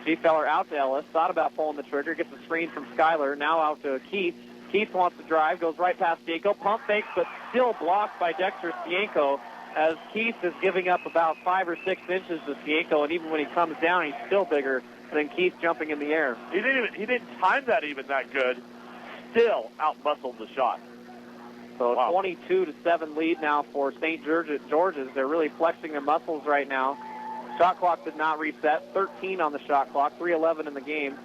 G-Feller out to Ellis, thought about pulling the trigger, gets a screen from Schuyler, now out to Keith. Keith wants to drive, goes right past Cienko, pump fakes, but still blocked by Dexter Cienko, as Keith is giving up about 5 or 6 inches to Cienko, and even when he comes down, he's still bigger than Keith jumping in the air. He didn't time that even that good. Still out-muscled the shot. So 22-7 lead now for St. George's. They're really flexing their muscles right now. Shot clock did not reset. 13 on the shot clock. 3:11 in the game.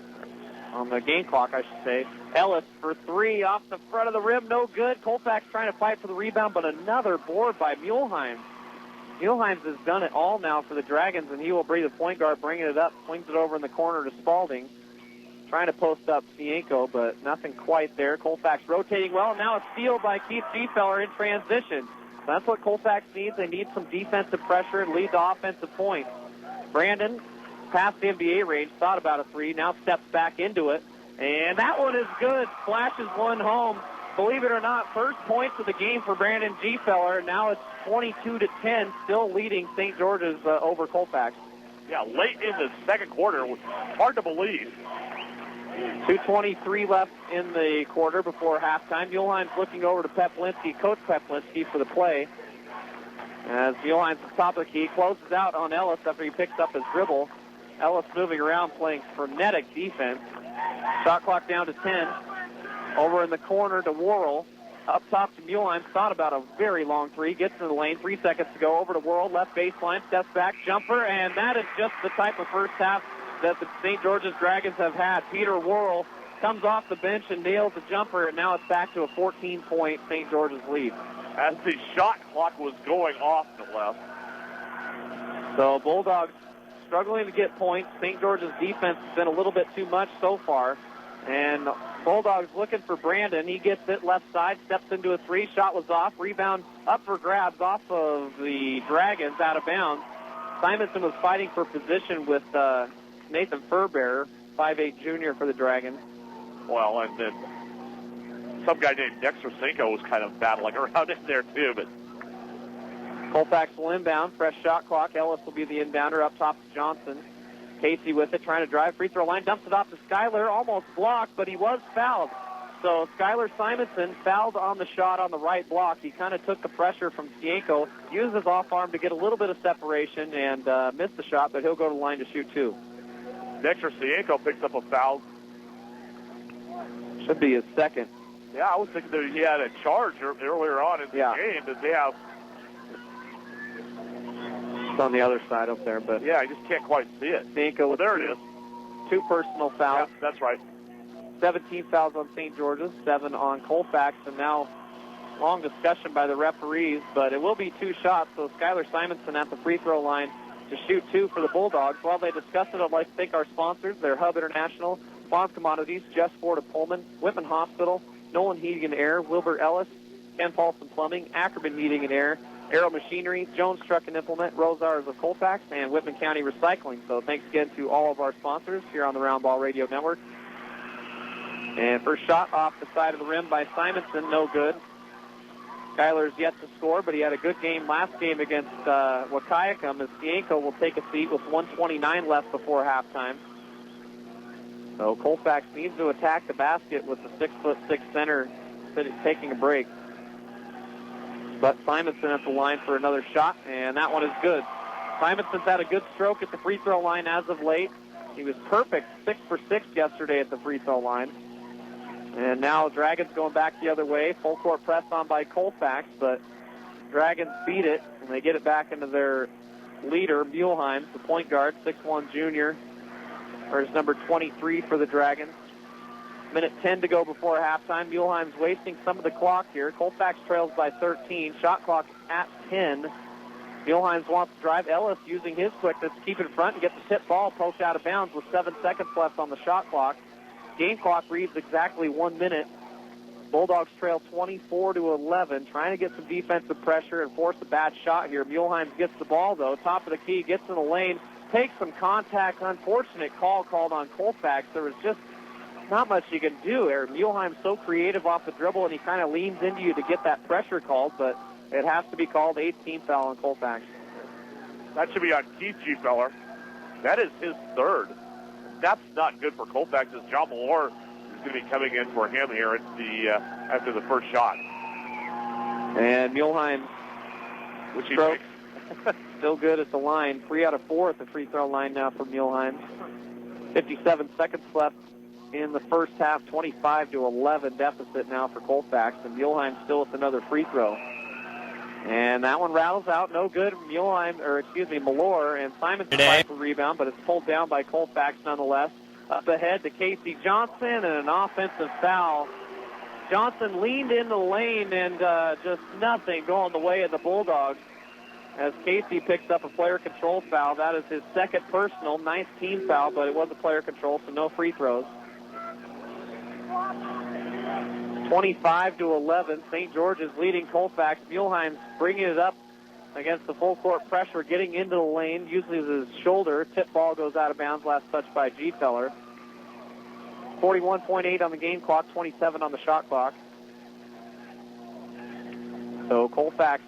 On the game clock, I should say. Ellis for 3 off the front of the rim. No good. Colfax trying to fight for the rebound, but another board by Muehlheim. Muehlheim has done it all now for the Dragons, and he will be the point guard, bringing it up, swings it over in the corner to Spalding. Trying to post up Cienko, but nothing quite there. Colfax rotating well. Now a steal by Keith G-Feller in transition. That's what Colfax needs. They need some defensive pressure and lead to offensive points. Brandon, past the NBA range, thought about a 3, now steps back into it. And that one is good. Flashes one home. Believe it or not, first points of the game for Brandon G-Feller. Now it's 22-10, still leading St. George's over Colfax. Yeah, late in the second quarter. Hard to believe. 2:23 left in the quarter before halftime. Muehlheim's looking over to Peplinski, Coach Peplinski, for the play. As Muehlheim's at the top of the key, closes out on Ellis after he picks up his dribble. Ellis moving around, playing frenetic defense. Shot clock down to 10. Over in the corner to Worrell. Up top to Muehlheim. Thought about a very long 3. Gets in the lane. 3 seconds to go. Over to Worrell. Left baseline. Steps back. Jumper. And that is just the type of first half that the St. George's Dragons have had. Peter Worrell comes off the bench and nails the jumper, and now it's back to a 14-point St. George's lead. As the shot clock was going off to the left. So Bulldogs struggling to get points. St. George's defense has been a little bit too much so far. And Bulldogs looking for Brandon. He gets it left side, steps into a 3. Shot was off. Rebound up for grabs off of the Dragons, out of bounds. Simonson was fighting for position with Nathan Furbear, 5'8" junior for the Dragons. Well, and then some guy named Dexter Cienko was kind of battling around in there too, but Colfax will inbound. Fresh shot clock. Ellis will be the inbounder. Up top to Johnson. Casey with it, trying to drive. Free throw line. Dumps it off to Schuyler. Almost blocked, but he was fouled. So Schuyler Simonson fouled on the shot on the right block. He kind of took the pressure from Cienko, used his off arm to get a little bit of separation, and missed the shot, but he'll go to the line to shoot 2. Dexter Cienko picks up a foul. Should be his second. Yeah, I was thinking that he had a charge earlier on in the game. Did they have? It's on the other side up there, but yeah, I just can't quite see it. Cienko, well, there it is. 2 personal fouls. Yeah, that's right. 17 fouls on St. George's, 7 on Colfax, and now long discussion by the referees, but it will be 2 shots. So Schuyler Simonson at the free throw line to shoot 2 for the Bulldogs. While they discuss it, I'd like to thank our sponsors. They're Hub International, Farm Commodities, Just Ford of Pullman, Whitman Hospital, Nolan Heating and Air, Wilbur Ellis, Ken Paulson Plumbing, Ackerman Heating and Air, Aero Machinery, Jones Truck and Implement, Rosars of Colfax, and Whitman County Recycling. So thanks again to all of our sponsors here on the Round Ball Radio Network. And first shot off the side of the rim by Simonson, no good. Schuyler's yet to score, but he had a good game last game against Wahkiakum, as Cienko will take a seat with 1:29 left before halftime. So Colfax needs to attack the basket with the 6'6" center taking a break. But Simonson at the line for another shot, and that one is good. Simonson's had a good stroke at the free throw line as of late. He was perfect, 6 for 6 yesterday at the free throw line. And now Dragons going back the other way. Full court press on by Colfax, but Dragons beat it, and they get it back into their leader, Muehlheim, the point guard, 6'1 junior, or his number 23 for the Dragons. Minute 10 to go before halftime. Muehlheim's wasting some of the clock here. Colfax trails by 13. Shot clock at 10. Muehlheim wants to drive. Ellis using his quickness to keep in front and get the tip ball poked out of bounds with 7 seconds left on the shot clock. Game clock reads exactly 1 minute. Bulldogs trail 24-11, trying to get some defensive pressure and force a bad shot here. Muehlheim gets the ball, though. Top of the key, gets in the lane, takes some contact. Unfortunate call called on Colfax. There was just not much you can do. Muehlheim's so creative off the dribble, and he kind of leans into you to get that pressure called, but it has to be called. 18th foul on Colfax. That should be on Keith Gfeller. That is his third. That's not good for Colfax, as John Malore is going to be coming in for him here at the after the first shot. And Muehlheim, which he still good at the line. 3 out of 4 at the free throw line now for Muehlheim. 57 seconds left in the first half. 25-11 deficit now for Colfax, and Muehlheim still with another free throw. And that one rattles out, no good. Malore, and Simon tries for rebound, but it's pulled down by Colfax nonetheless. Up ahead to Casey Johnson, and an offensive foul. Johnson leaned in the lane, and just nothing going the way of the Bulldogs as Casey picks up a player control foul. That is his second personal, 9th team foul, but it was a player control, so no free throws. 25-11, St. George's leading Colfax. Muehlheim's bringing it up against the full court pressure, getting into the lane, uses his shoulder. Tip ball goes out of bounds, last touch by Gfeller. 41.8 on the game clock, 27 on the shot clock. So Colfax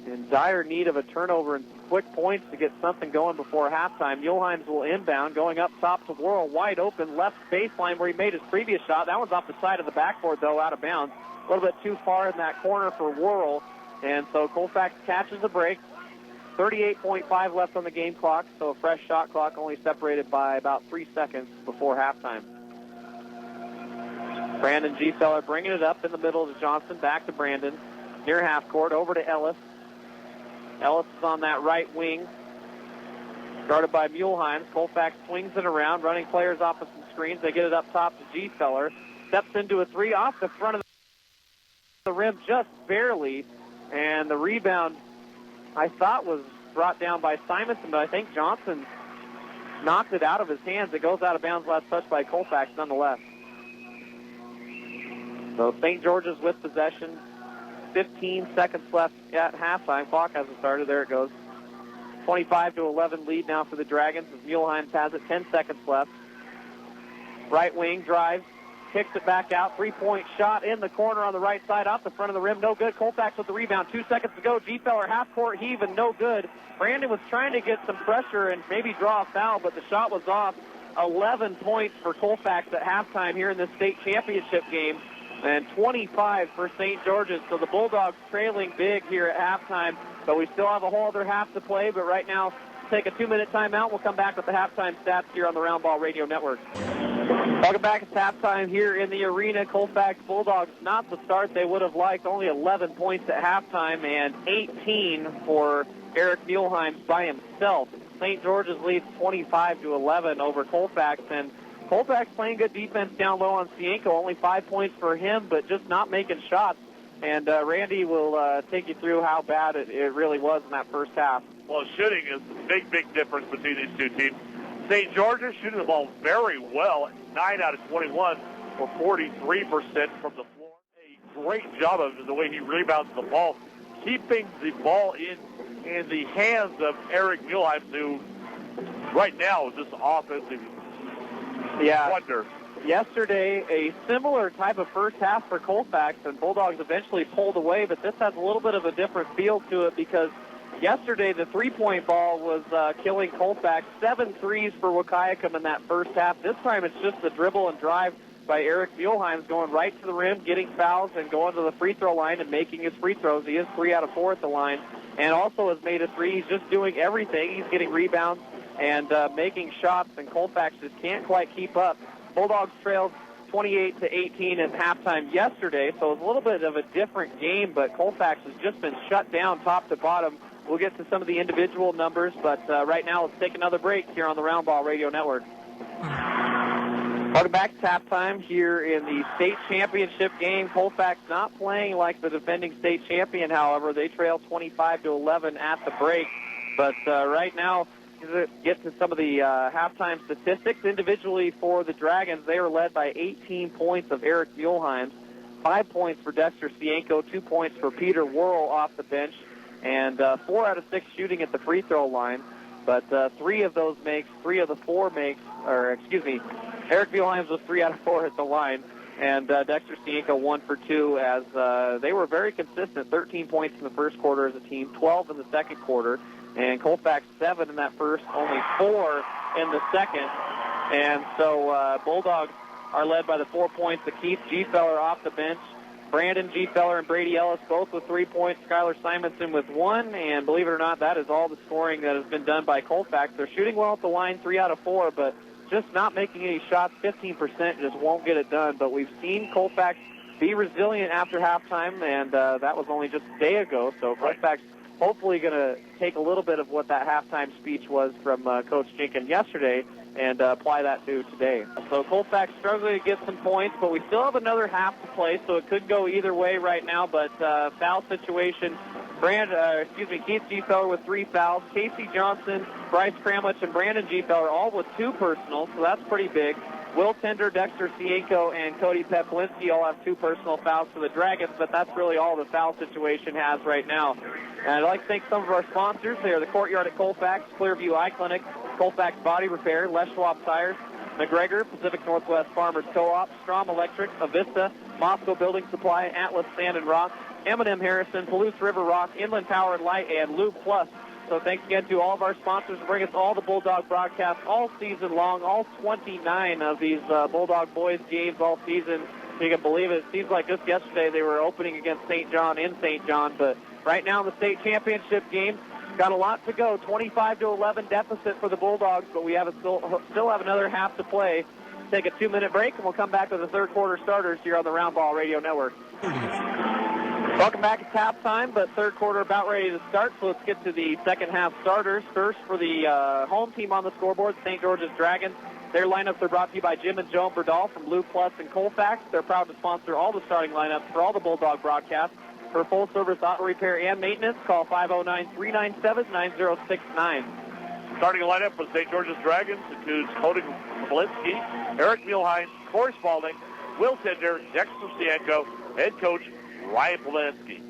in dire need of a turnover and quick points to get something going before halftime. Muehlheim will inbound, going up top to Worrell, wide open, left baseline where he made his previous shot. That one's off the side of the backboard, though, out of bounds. A little bit too far in that corner for Worrell, and so Colfax catches the break. 38.5 left on the game clock, so a fresh shot clock only separated by about 3 seconds before halftime. Brandon Gfeller bringing it up in the middle to Johnson, back to Brandon. Near half court, over to Ellis. Ellis is on that right wing, guarded by Muehlheim. Colfax swings it around, running players off of some screens. They get it up top to Gfeller. Steps into a three off the front of the rim just barely. And the rebound, I thought, was brought down by Simonson, but I think Johnson knocked it out of his hands. It goes out of bounds, last touch by Colfax nonetheless. So St. George's with possession. 15 seconds left at halftime. Clock hasn't started. There it goes. 25-11 lead now for the Dragons as Muehlheim has it. 10 seconds left. Right wing drives, kicks it back out. 3-point shot in the corner on the right side, off the front of the rim. No good. Colfax with the rebound. 2 seconds to go. Gfeller half-court heave and no good. Brandon was trying to get some pressure and maybe draw a foul, but the shot was off. 11 points for Colfax at halftime here in this state championship game, and 25 for St. George's. So the Bulldogs trailing big here at halftime, but we still have a whole other half to play. But right now, take a 2-minute timeout. We'll come back with the halftime stats here on the Round Ball Radio Network. Welcome back. It's halftime here in the arena. Colfax Bulldogs, not the start they would have liked. Only 11 points at halftime and 18 for Eric Muehlheim by himself. St. George's leads 25-11 over Colfax, and Colfax playing good defense down low on Cienko. Only 5 points for him, but just not making shots. And Randy will take you through how bad it really was in that first half. Well, shooting is the big difference between these two teams. St. George's shooting the ball very well, 9 out of 21 for 43% from the floor. A great job of the way he rebounds the ball, keeping the ball in the hands of Eric Muehlheim, who right now is just offensive wonder. Yesterday, a similar type of first half for Colfax, and Bulldogs eventually pulled away, but this has a little bit of a different feel to it because yesterday the three-point ball was killing Colfax. 7 threes for Wahkiakum in that first half. This time it's just the dribble and drive by Eric Muehlheim, going right to the rim, getting fouls, and going to the free throw line and making his free throws. He is 3 out of 4 at the line, and also has made a 3. He's just doing everything. He's getting rebounds and making shots, and Colfax just can't quite keep up. Bulldogs trailed 28-18 at halftime yesterday, so it's a little bit of a different game, but Colfax has just been shut down top to bottom. We'll get to some of the individual numbers, but right now let's take another break here on the Roundball Radio Network. Welcome back to halftime here in the state championship game. Colfax not playing like the defending state champion, however. They trail 25-11 at the break, but right now, get to some of the halftime statistics. Individually for the Dragons, they were led by 18 points of Eric Muehlheim, 5 points for Dexter Cienko, 2 points for Peter Worrell off the bench, and 4 out of 6 shooting at the free throw line. But 3 of those makes, 3 of the 4 makes, Eric Muehlheim was 3 out of 4 at the line, and Dexter Cienko 1 for 2 as they were very consistent, 13 points in the first quarter as a team, 12 in the second quarter. And Colfax 7 in that first, only 4 in the second. And so Bulldogs are led by the 4 points of Keith Gfeller off the bench. Brandon Gfeller and Brady Ellis both with 3 points. Skylar Simonson with 1. And believe it or not, that is all the scoring that has been done by Colfax. They're shooting well at the line, 3 out of 4, but just not making any shots. 15% just won't get it done. But we've seen Colfax be resilient after halftime, and that was only just a day ago. So Colfax hopefully going to take a little bit of what that halftime speech was from Coach Jenkins yesterday and apply that to today. So Colfax struggling to get some points, but we still have another half to play, so it could go either way right now. But foul situation, Keith Gfeller with 3 fouls, Casey Johnson, Bryce Kramlich, and Brandon Gfeller all with 2 personals, so that's pretty big. Will Tender, Dexter Cienko, and Cody Peplinski all have 2 personal fouls for the Dragons, but that's really all the foul situation has right now. And I'd like to thank some of our sponsors. They are the Courtyard at Colfax, Clearview Eye Clinic, Colfax Body Repair, Les Schwab Tires, McGregor, Pacific Northwest Farmers Co-op, Strom Electric, Avista, Moscow Building Supply, Atlas Sand and Rock, M&M Harrison, Palouse River Rock, Inland Power and Light, and Lube Plus. So thanks again to all of our sponsors who bring us all the Bulldog broadcasts all season long, all 29 of these Bulldog boys games all season. You can believe it. It seems like just yesterday they were opening against St. John in St. John, but right now in the state championship game, got a lot to go. 25-11 deficit for the Bulldogs, but we still have another half to play. Take a 2-minute break, and we'll come back with the third quarter starters here on the Roundball Radio Network. Welcome back. It's halftime, but third quarter about ready to start, so let's get to the second half starters. First for the home team on the scoreboard, St. George's Dragons. Their lineups are brought to you by Jim and Joan Berdal from Blue Plus and Colfax. They're proud to sponsor all the starting lineups for all the Bulldog broadcasts. For full-service auto repair and maintenance, call 509-397-9069. Starting lineup for St. George's Dragons includes Cody Peplinski, Eric Muehlheim, Corey Spalding, Will Tender, Dexter Cienko, head coach Ryan Peplinski.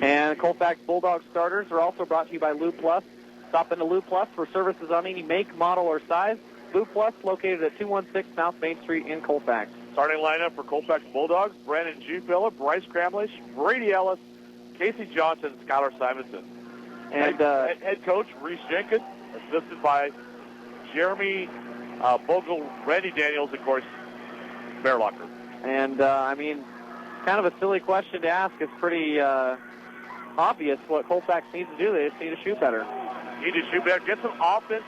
And Colfax Bulldog starters are also brought to you by Lube Plus. Stop into Lube Plus for services on any make, model, or size. Lube Plus located at 216 South Main Street in Colfax. Starting lineup for Colfax Bulldogs, Brandon Gfeller, Bryce Kramlich, Brady Ellis, Casey Johnson, and Skylar Simonson. And head coach Reese Jenkins, assisted by Jeremy Bogle, Randy Daniels, and of course, Bearlocker. And, kind of a silly question to ask. It's pretty obvious what Colfax needs to do. They just need to shoot better. Need to shoot better. Get some offense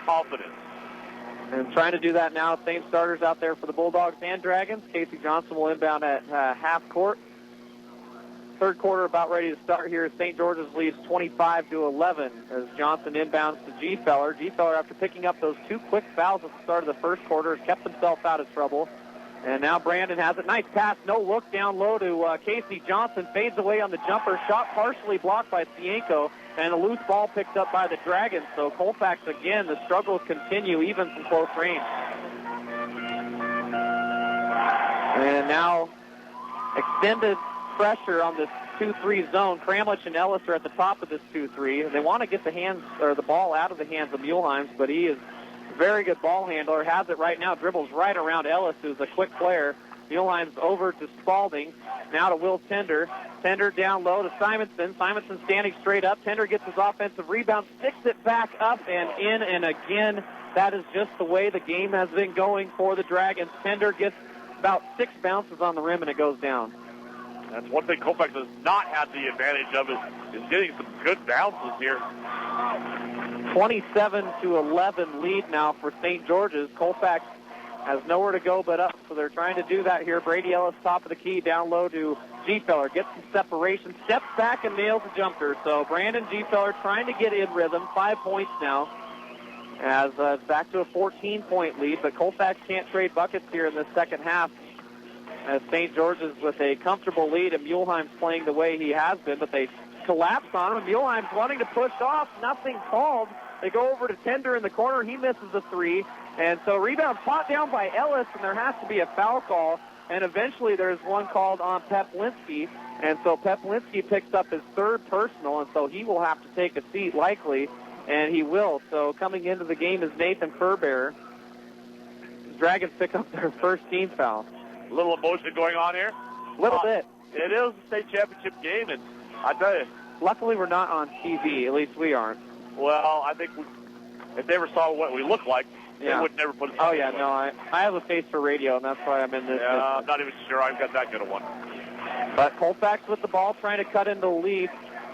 confidence. And trying to do that now. Same starters out there for the Bulldogs and Dragons. Casey Johnson will inbound at half court. Third quarter about ready to start here. St. George's leads 25-11 as Johnson inbounds to Gfeller. Gfeller, after picking up those 2 quick fouls at the start of the first quarter, has kept himself out of trouble. And now Brandon has it. Nice pass. No look down low to Casey Johnson. Fades away on the jumper. Shot partially blocked by Cienko. And a loose ball picked up by the Dragons. So Colfax, again, the struggles continue even from close range. And now extended pressure on this 2-3 zone. Kramlich and Ellis are at the top of this 2-3. They want to get the ball out of the hands of Muehlheim, but he is a very good ball handler. Has it right now. Dribbles right around Ellis, who's a quick player. Muehlheim's over to Spalding. Now to Will Tender. Tender down low to Simonson. Simonson standing straight up. Tender gets his offensive rebound, sticks it back up and in, and again, that is just the way the game has been going for the Dragons. Tender gets about 6 bounces on the rim, and it goes down. That's one thing Colfax has not had the advantage of is getting some good bounces here. 27-11 lead now for St. George's. Colfax has nowhere to go but up, so they're trying to do that here. Brady Ellis, top of the key, down low to Gfeller. Gets some separation, steps back, and nails a jumper. So Brandon Gfeller trying to get in rhythm. 5 points now. As it's back to a 14-point lead, but Colfax can't trade buckets here in the second half. As St. George's with a comfortable lead, and Muehlheim's playing the way he has been, but they collapse on him. And Muehlheim's wanting to push off. Nothing called. They go over to Tender in the corner. He misses the three. And so rebound fought down by Ellis, and there has to be a foul call. And eventually there's one called on Peplinski. And so Peplinski picks up his third personal, and so he will have to take a seat likely, and he will. So coming into the game is Nathan Furbear. The Dragons pick up their first team foul. A little emotion going on here. A little bit. It is a state championship game, and I tell you. Luckily we're not on TV. At least we aren't. Well, I think if they ever saw what we look like, they would never put us on. Oh, yeah, no, I have a face for radio, and that's why I'm in this. Yeah, I'm not even sure I've got that good a one. But Colfax with the ball, trying to cut into the lead.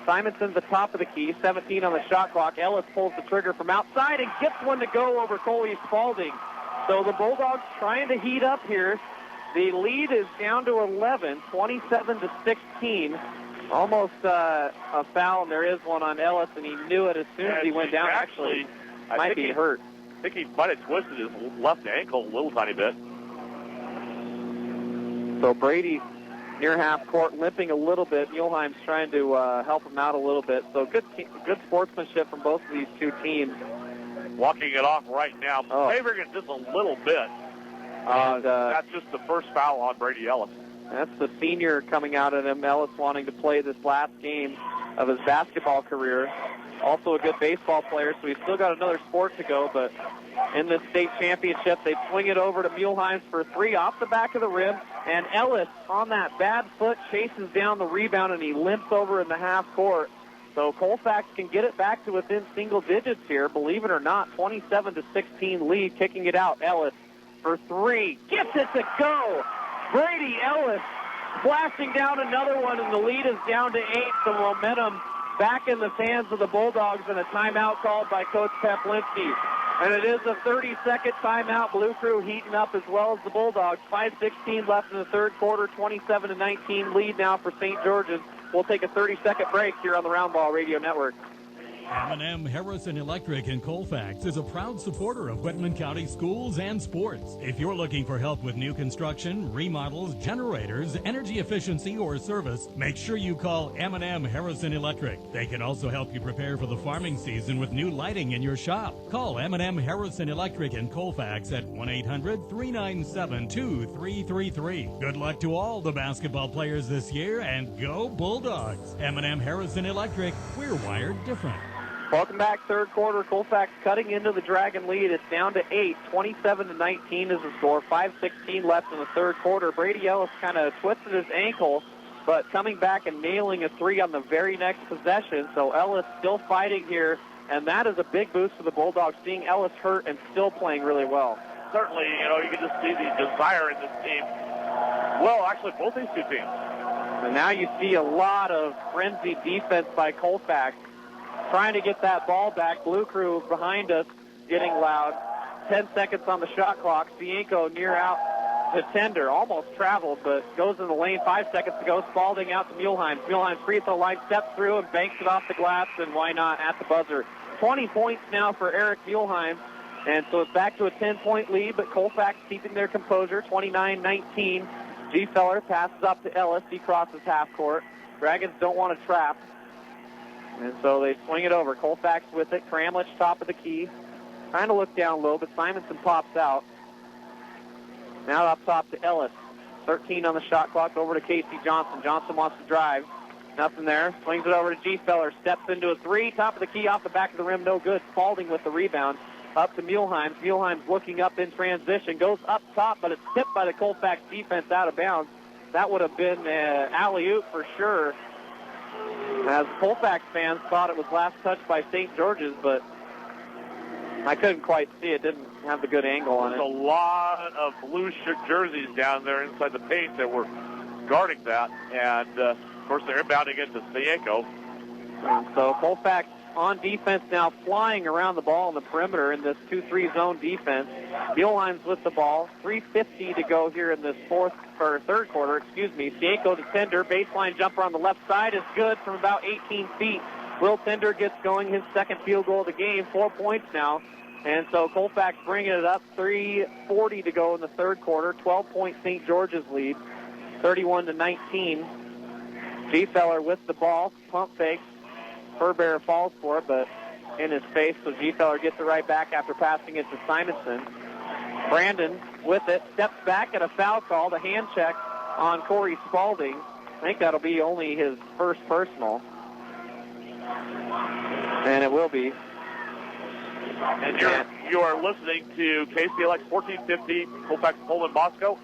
Simonson's the top of the key, 17 on the shot clock. Ellis pulls the trigger from outside and gets one to go over Coley Spalding. So the Bulldogs trying to heat up here. The lead is down to 11, 27-16. Almost a foul, and there is one on Ellis, and he knew it as soon as he went down. Actually, might be hurt. I think he might have twisted his left ankle a little tiny bit. So Brady near half court, limping a little bit. Muehlheim's trying to help him out a little bit. So good sportsmanship from both of these two teams. Walking it off right now, favoring it just a little bit. That's just the first foul on Brady Ellis. That's the senior coming out at him. Ellis wanting to play this last game of his basketball career. Also a good baseball player, so he's still got another sport to go. But in this state championship, they swing it over to Muehlheim for three off the back of the rim. And Ellis, on that bad foot, chases down the rebound, and he limps over in the half court. So Colfax can get it back to within single digits here. Believe it or not, 27-16 lead, kicking it out. Ellis for three. Gets it to go. Brady Ellis flashing down another one, and the lead is down to 8. The momentum back in the hands of the Bulldogs, and a timeout called by Coach Peplinski. And it is a 30-second timeout. Blue Crew heating up as well as the Bulldogs. 5:16 left in the third quarter, 27-19 lead now for St. George's. We'll take a 30-second break here on the Roundball Radio Network. M&M Harrison Electric in Colfax is a proud supporter of Whitman County schools and sports. If you're looking for help with new construction, remodels, generators, energy efficiency, or service, make sure you call M&M Harrison Electric. They can also help you prepare for the farming season with new lighting in your shop. Call M&M Harrison Electric in Colfax at 1-800-397-2333. Good luck to all the basketball players this year, and go Bulldogs. M&M Harrison Electric, we're wired different. Welcome back, third quarter. Colfax cutting into the Dragon lead. It's down to 8. 27-19 is the score. 5:16 left in the third quarter. Brady Ellis kind of twisted his ankle, but coming back and nailing a three on the very next possession. So Ellis still fighting here, and that is a big boost for the Bulldogs, seeing Ellis hurt and still playing really well. Certainly, you can just see the desire in this team. Well, actually, both these two teams. And now you see a lot of frenzied defense by Colfax, trying to get that ball back. Blue Crew behind us getting loud. 10 seconds on the shot clock. Cienko near out to Tender. Almost traveled, but goes in the lane. 5 seconds to go. Spalding out to Muehlheim. Muehlheim's free throw line, steps through and banks it off the glass, and why not at the buzzer. 20 points now for Eric Muehlheim. And so it's back to a 10-point lead, but Colfax keeping their composure. 29-19. Gfeller passes up to Ellis. He crosses half court. Dragons don't want to trap. And so they swing it over. Colfax with it. Kramlich top of the key. Trying to look down low, but Simonson pops out. Now up top to Ellis. 13 on the shot clock. Over to Casey Johnson. Johnson wants to drive. Nothing there. Swings it over to Gfeller. Steps into a three. Top of the key off the back of the rim. No good. Spalding with the rebound. up to Muehlheims. Muehlheims looking up in transition, goes up top, but it's tipped by the Colfax defense out of bounds. That would have been an alley-oop for sure, as Colfax fans thought it was last touched by St. George's, but I couldn't quite see it. Didn't have the good angle on it. There's a lot of blue jerseys down there inside the paint that were guarding that, and of course they're inbounding into Sienko. And so Colfax on defense now, flying around the ball in the perimeter in this 2-3 zone defense. Muehlheims with the ball. 3:50 to go here in this third quarter. Sienko to Tender. Baseline jumper on the left side is good from about 18 feet. Will Tender gets going, his second field goal of the game. 4 points now. And so Colfax bringing it up. 3:40 to go in the third quarter. 12-point St. George's lead. 31-19. G-Feller with the ball. Pump fakes. Furbear falls for it, but in his face, so G-Feller gets it right back after passing it to Simonson. Brandon with it, steps back at a foul call, the hand check on Corey Spalding. I think that'll be only his first personal. And it will be. And you are listening to KCLX 1450, Colfax Pullman Moscow.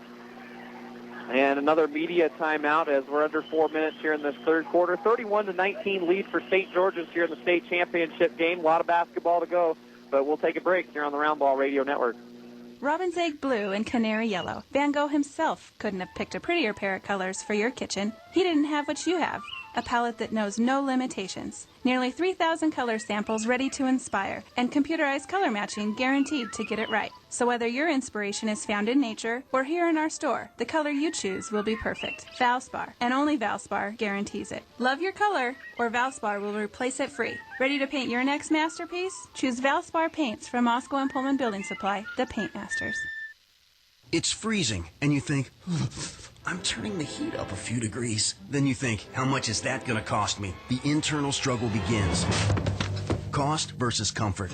And another media timeout as we're under 4 minutes here in this third quarter. 31-19 lead for St. George's here in the state championship game. A lot of basketball to go, but we'll take a break here on the Round Ball Radio Network. Robin's Egg Blue and Canary Yellow. Van Gogh himself couldn't have picked a prettier pair of colors for your kitchen. He didn't have what you have. A palette that knows no limitations. Nearly 3,000 color samples ready to inspire, and computerized color matching guaranteed to get it right. So whether your inspiration is found in nature or here in our store, the color you choose will be perfect. Valspar, and only Valspar, guarantees it. Love your color, or Valspar will replace it free. Ready to paint your next masterpiece? Choose Valspar paints from Moscow and Pullman Building Supply, the Paint Masters. It's freezing, and you think, I'm turning the heat up a few degrees. Then you think, how much is that going to cost me? The internal struggle begins. Cost versus comfort.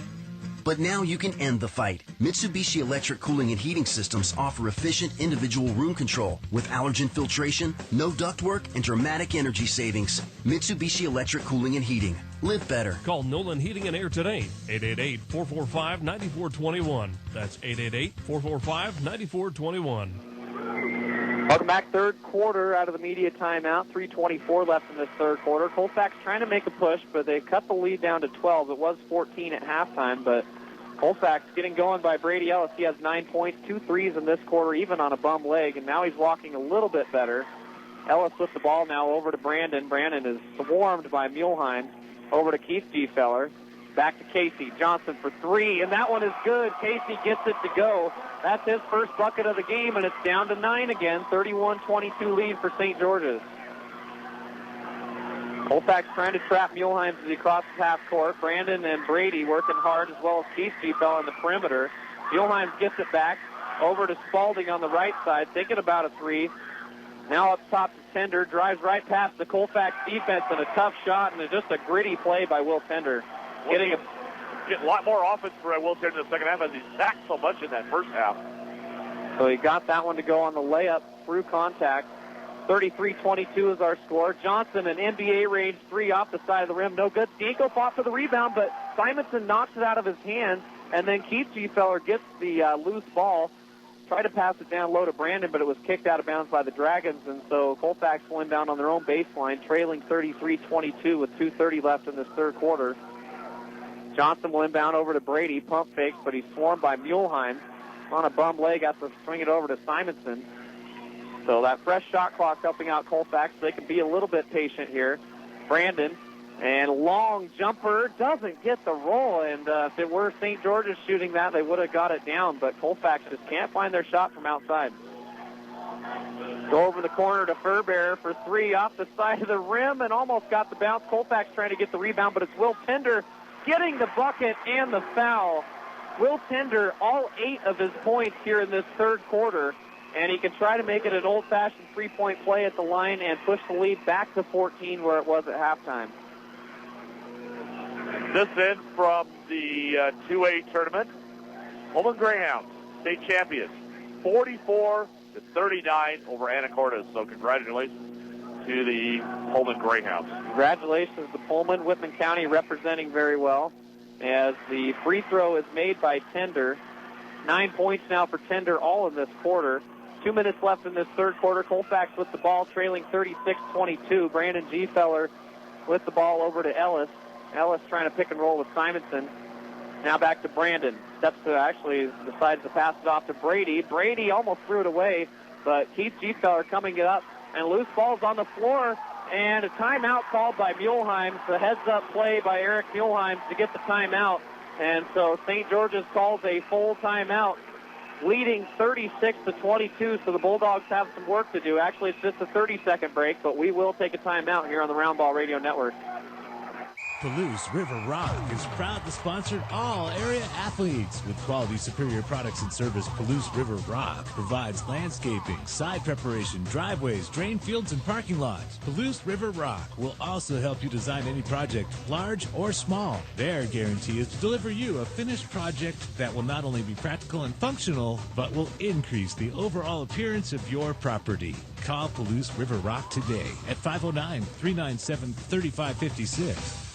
But now you can end the fight. Mitsubishi Electric Cooling and Heating Systems offer efficient individual room control with allergen filtration, no ductwork, and dramatic energy savings. Mitsubishi Electric Cooling and Heating. Live better. Call Nolan Heating and Air today. 888-445-9421. That's 888-445-9421. Welcome back, third quarter out of the media timeout. 3:24 left in this third quarter. Colfax trying to make a push, but they cut the lead down to 12. It was 14 at halftime, but Colfax getting going by Brady Ellis. He has 9 points, 2 threes in this quarter, even on a bum leg, and now he's walking a little bit better. Ellis with the ball now over to Brandon. Brandon is swarmed by Muehlheims. Over to Keith G-Feller. Back to Casey. Johnson for three, and that one is good. Casey gets it to go. That's his first bucket of the game, and it's down to 9 again. 31-22 lead for St. George's. Colfax trying to trap Muehlheims as he crosses half court. Brandon and Brady working hard, as well as Keith G-Feller on the perimeter. Muehlheims gets it back over to Spalding on the right side, thinking about a three. Now up top to Tender, drives right past the Colfax defense, and a tough shot, and just a gritty play by Will Tender. Get a lot more offense for Will Tender in the second half as he sacked so much in that first half. So he got that one to go on the layup through contact. 33-22 is our score. Johnson, an NBA range three off the side of the rim. No good. Sienko fought for the rebound, but Simonson knocks it out of his hands, and then Keith G-Feller gets the loose ball. Tried to pass it down low to Brandon, but it was kicked out of bounds by the Dragons, and so Colfax will inbound on their own baseline, trailing 33-22 with 2:30 left in this third quarter. Johnson will inbound over to Brady, pump fakes, but he's swarmed by Muehlheim. On a bum leg, has to swing it over to Simonson. So that fresh shot clock helping out Colfax. They can be a little bit patient here. Brandon, and long jumper, doesn't get the roll, and if it were St. George's shooting that, they would have got it down, but Colfax just can't find their shot from outside. Go over the corner to Furbear for three off the side of the rim, and almost got the bounce. Colfax trying to get the rebound, but it's Will Tender getting the bucket and the foul. Will Tender, all 8 of his points here in this third quarter, and he can try to make it an old-fashioned three-point play at the line and push the lead back to 14 where it was at halftime. This in from the 2A tournament. Pullman Greyhounds, state champions, 44-39 over Anacortes. So congratulations to the Pullman Greyhounds. Congratulations to Pullman. Whitman County representing very well. as the free throw is made by Tender. 9 points now for Tender, all in this quarter. 2 minutes left in this third quarter. Colfax with the ball, trailing 36-22. Brandon Gfeller with the ball over to Ellis. Ellis trying to pick and roll with Simonson. Now back to Brandon. Steps to decides to pass it off to Brady. Brady almost threw it away, but Keith Gfeller coming it up, and loose ball's on the floor, and a timeout called by Muehlheims. The heads-up play by Eric Muehlheims to get the timeout, and so St. George's calls a full timeout, leading 36-22, so the Bulldogs have some work to do. Actually, it's just a 30-second break, but we will take a timeout here on the Round Ball Radio Network. Palouse River Rock is proud to sponsor all area athletes. With quality superior products and service, Palouse River Rock provides landscaping, side preparation, driveways, drain fields, and parking lots. Palouse River Rock will also help you design any project, large or small. Their guarantee is to deliver you a finished project that will not only be practical and functional, but will increase the overall appearance of your property. Call Palouse River Rock today at 509-397-3556.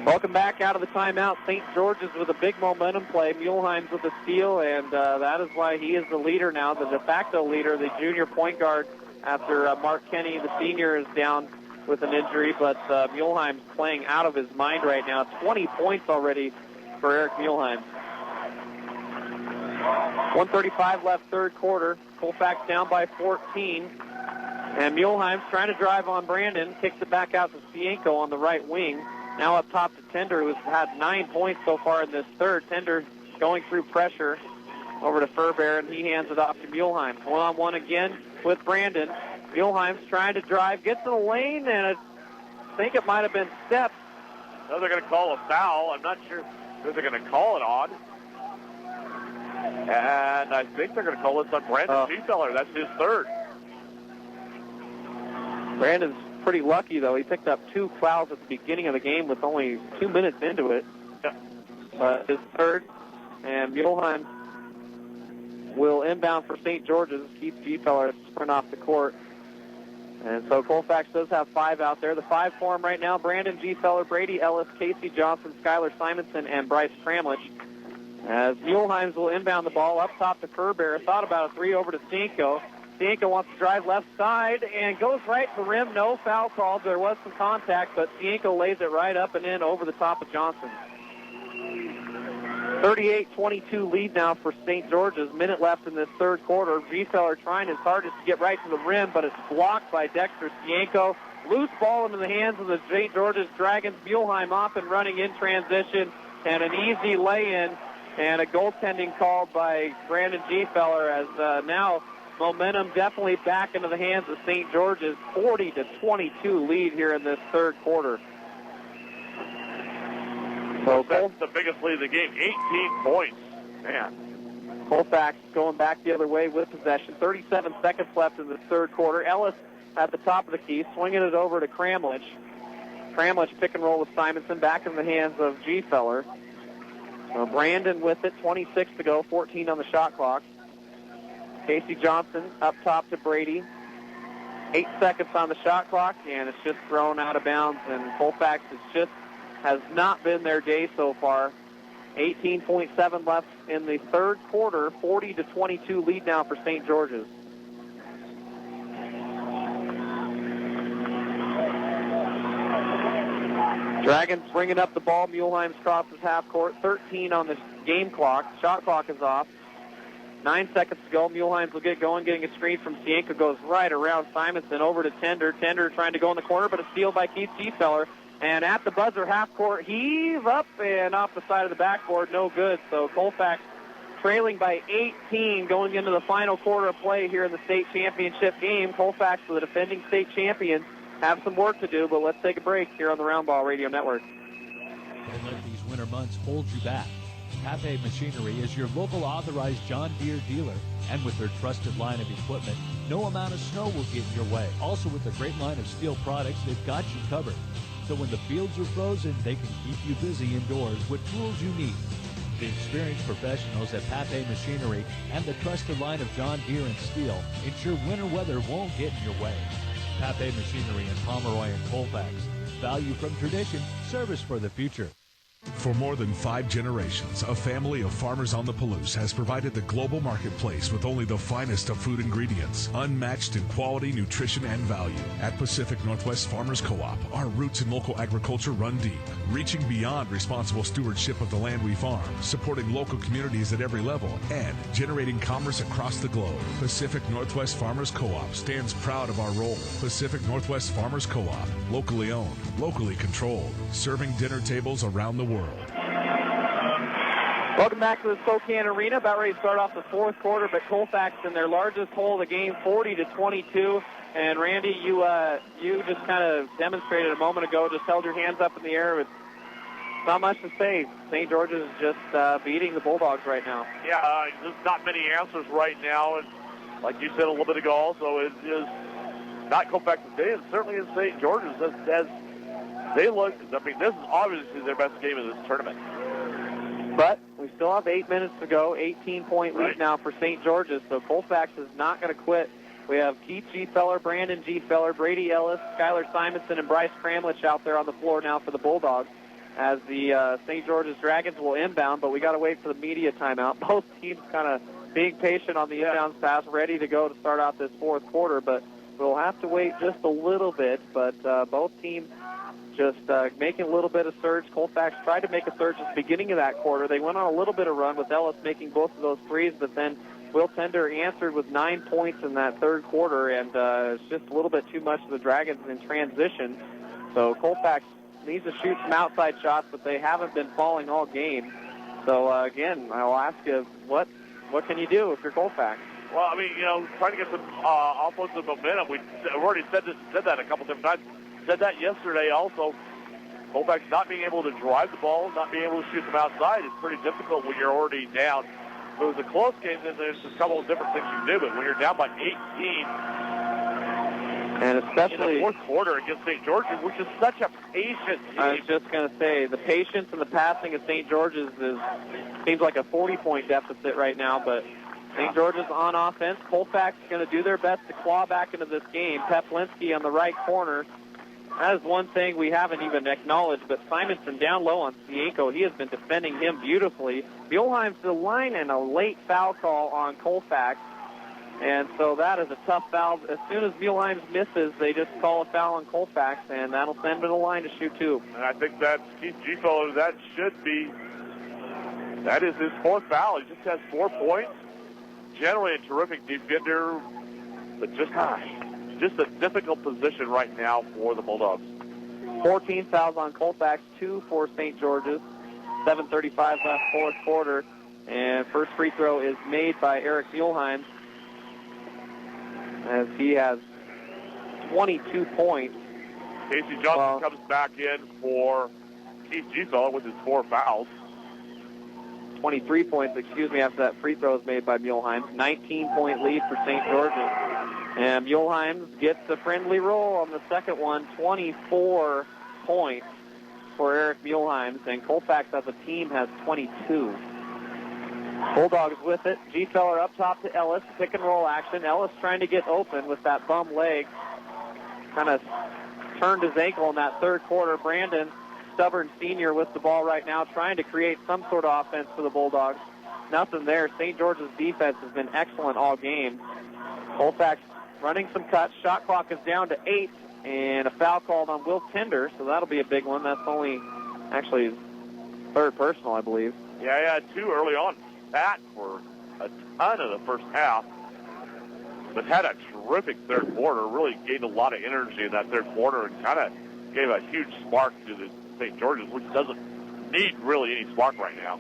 Welcome back out of the timeout. St. George's with a big momentum play. Muehlheims with a steal, and that is why he is the leader now, the de facto leader, the junior point guard, after Mark Kenny, the senior, is down with an injury. But Muehlheims playing out of his mind right now. 20 points already for Eric Muehlheims. 1:35 left third quarter. Colfax down by 14. And Muehlheims trying to drive on Brandon. Kicks it back out to Cienko on the right wing. Now up top to Tender, who's had 9 points so far in this third. Tender going through pressure over to Furbear, and he hands it off to Muehlheims. One-on-one again with Brandon. Muehlheims trying to drive, gets in the lane, and I think it might have been stepped. No, they're going to call a foul. I'm not sure who they're going to call it on. And I think they're going to call this on Brandon Gfeller. That's his third. Brandon's pretty lucky, though. He picked up 2 fouls at the beginning of the game with only 2 minutes into it. His third, and Muehlheims will inbound for St. George's. Keith Gfeller sprint off the court. And so Colfax does have 5 out there. The 5 for him right now: Brandon Gfeller, Brady Ellis, Casey Johnson, Skylar Simonson, and Bryce Kramlich. As Muehlheims will inbound the ball up top to Furbear. Thought about a 3 over to Cienko. Cienko wants to drive left side and goes right to the rim. No foul called. There was some contact, but Cienko lays it right up and in over the top of Johnson. 38-22 lead now for St. George's. Minute left in this third quarter. Gfeller trying his hardest to get right to the rim, but it's blocked by Dexter Cienko. Loose ball into the hands of the St. George's Dragons. Muehlheim off and running in transition, and an easy lay-in, and a goaltending called by Brandon Gfeller, as now momentum definitely back into the hands of St. George's. 40-22 lead here in this third quarter. So that's the biggest lead of the game. 18 points. Man. Colfax going back the other way with possession. 37 seconds left in this third quarter. Ellis at the top of the key, swinging it over to Kramlich. Kramlich pick and roll with Simonson, back in the hands of Gfeller. So Brandon with it, 26 to go, 14 on the shot clock. Casey Johnson up top to Brady. 8 seconds on the shot clock, and it's just thrown out of bounds, and Colfax has not been their day so far. 18.7 left in the third quarter, 40-22 lead now for St. George's. Dragons bringing up the ball. Muehlheims crosses half court. 13 on the game clock. Shot clock is off. 9 seconds to go. Muehlheims will get going, getting a screen from Cienko. Goes right around Simonson over to Tender. Tender trying to go in the corner, but a steal by Keith Gfeller. And at the buzzer, half court heave up and off the side of the backboard. No good. So Colfax trailing by 18 going into the final quarter of play here in the state championship game. Colfax, the defending state champions, have some work to do, but let's take a break here on the Round Ball Radio Network. Don't let these winter months hold you back. Pape Machinery is your local authorized John Deere dealer, and with their trusted line of equipment, no amount of snow will get in your way. Also, with a great line of steel products, they've got you covered. So when the fields are frozen, they can keep you busy indoors with tools you need. The experienced professionals at Pape Machinery and the trusted line of John Deere and Steel ensure winter weather won't get in your way. Pape Machinery in Pomeroy and Colfax. Value from tradition, service for the future. For more than 5 generations, a family of farmers on the Palouse has provided the global marketplace with only the finest of food ingredients, unmatched in quality, nutrition, and value. At Pacific Northwest Farmers Co-op, our roots in local agriculture run deep, reaching beyond responsible stewardship of the land we farm, supporting local communities at every level, and generating commerce across the globe. Pacific Northwest Farmers Co-op stands proud of our role. Pacific Northwest Farmers Co-op, locally owned, locally controlled, serving dinner tables around the world. Welcome back to the Spokane Arena. About ready to start off the fourth quarter, but Colfax in their largest hole of the game, 40-22. And Randy, you just kind of demonstrated a moment ago, just held your hands up in the air with not much to say. St. George's is just beating the Bulldogs right now. Yeah, there's not many answers right now. And like you said a little bit ago also, it is not Colfax today, and certainly in St. George's as they look. I mean, this is obviously their best game of this tournament. But we still have 8 minutes to go, 18-point lead now for St. George's, so Colfax is not going to quit. We have Keith G. Feller, Brandon G. Feller, Brady Ellis, Skylar Simonson, and Bryce Kramlich out there on the floor now for the Bulldogs as the St. George's Dragons will inbound, but we got to wait for the media timeout. Both teams kind of being patient on the inbounds pass, ready to go to start out this fourth quarter, but we'll have to wait just a little bit. But both teams just making a little bit of surge. Colfax tried to make a surge at the beginning of that quarter. They went on a little bit of run with Ellis making both of those threes, but then Will Tender answered with 9 points in that third quarter, and it's just a little bit too much for the Dragons in transition. So Colfax needs to shoot some outside shots, but they haven't been falling all game. So, again, I'll ask you, what can you do if you're Colfax? Well, I mean, trying to get some offensive momentum. We've already said that a couple different times. Said that yesterday also. Colfax not being able to drive the ball, not being able to shoot them outside is pretty difficult when you're already down. If it was a close game, then there's a couple of different things you can do. But when you're down by 18, and especially in the fourth quarter against St. George's, which is such a patient team. I was just going to say, the patience and the passing of St. George's seems like a 40-point deficit right now, but St. George's on offense. Colfax is going to do their best to claw back into this game. Peplinski on the right corner. That is one thing we haven't even acknowledged, but Simonson down low on Cienko. He has been defending him beautifully. Muleheim's to the line and a late foul call on Colfax. And so that is a tough foul. As soon as Muleheim misses, they just call a foul on Colfax, and that'll send him to the line to shoot two. And I think that's Keith G-Feller. That is his fourth foul. He just has 4 points. Generally a terrific defender, but just a difficult position right now for the Bulldogs. 14 fouls on Colfax, 2 for St. George's. 7:35 left fourth quarter. And first free throw is made by Eric Muleheim as he has 22 points. Casey Johnson comes back in for Keith G-Feller with his 4 fouls. 23 points, after that free throw is made by Muleheim. 19-point lead for St. George's. And Muleheim gets a friendly roll on the second one, 24 points for Eric Muleheim. And Colfax as a team has 22. Bulldogs with it. G-Feller up top to Ellis. Pick and roll action. Ellis trying to get open with that bum leg. Kind of turned his ankle in that third quarter. Brandon, stubborn senior with the ball right now, trying to create some sort of offense for the Bulldogs. Nothing there. St. George's defense has been excellent all game. Colfax running some cuts. Shot clock is down to 8, and a foul called on Will Tender, so that'll be a big one. That's only actually third personal, I believe. Yeah, he had 2 early on. Pat for a ton of the first half, but had a terrific third quarter. Really gained a lot of energy in that third quarter and kind of gave a huge spark to the St. George's, which doesn't need really any spark right now.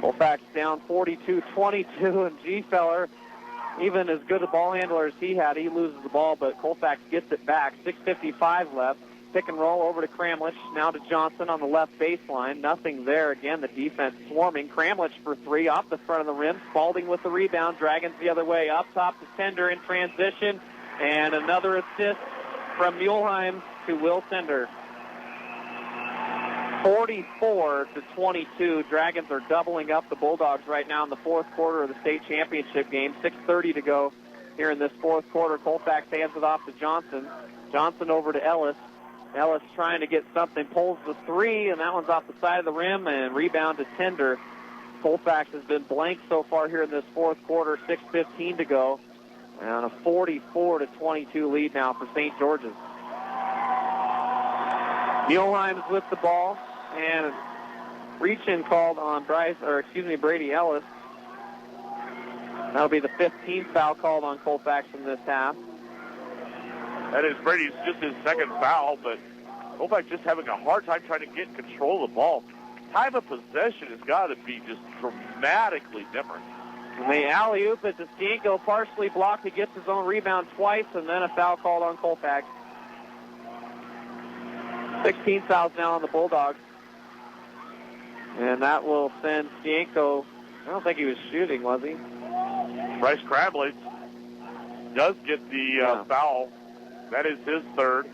Colfax down 42-22, and G-Feller, even as good a ball handler as he had, he loses the ball, but Colfax gets it back. 6:55 left. Pick and roll over to Kramlich, now to Johnson on the left baseline. Nothing there. Again, the defense swarming. Kramlich for 3 off the front of the rim. Spalding with the rebound. Dragons the other way. Up top to Tender in transition. And another assist from Muleheim to Will Tender. 44-22. Dragons are doubling up the Bulldogs right now in the fourth quarter of the state championship game. 6:30 to go here in this fourth quarter. Colfax hands it off to Johnson. Johnson over to Ellis. Ellis trying to get something, pulls the three, and that one's off the side of the rim, and rebound to Tender. Colfax has been blank so far here in this fourth quarter, 6:15 to go, and a 44-22 lead now for St. George's. Muehlheim's with the ball, and reach-in called on Brady Ellis. That'll be the 15th foul called on Colfax in this half. That is Brady's just his second foul, but Colfax just having a hard time trying to get control of the ball. Time of possession has got to be just dramatically different. And the alley-oop at Stienko, partially blocked. He gets his own rebound twice, and then a foul called on Colfax. 16 fouls now on the Bulldogs. And that will send Stienko. I don't think he was shooting, was he? Bryce Crabbley does get the foul. That is his third.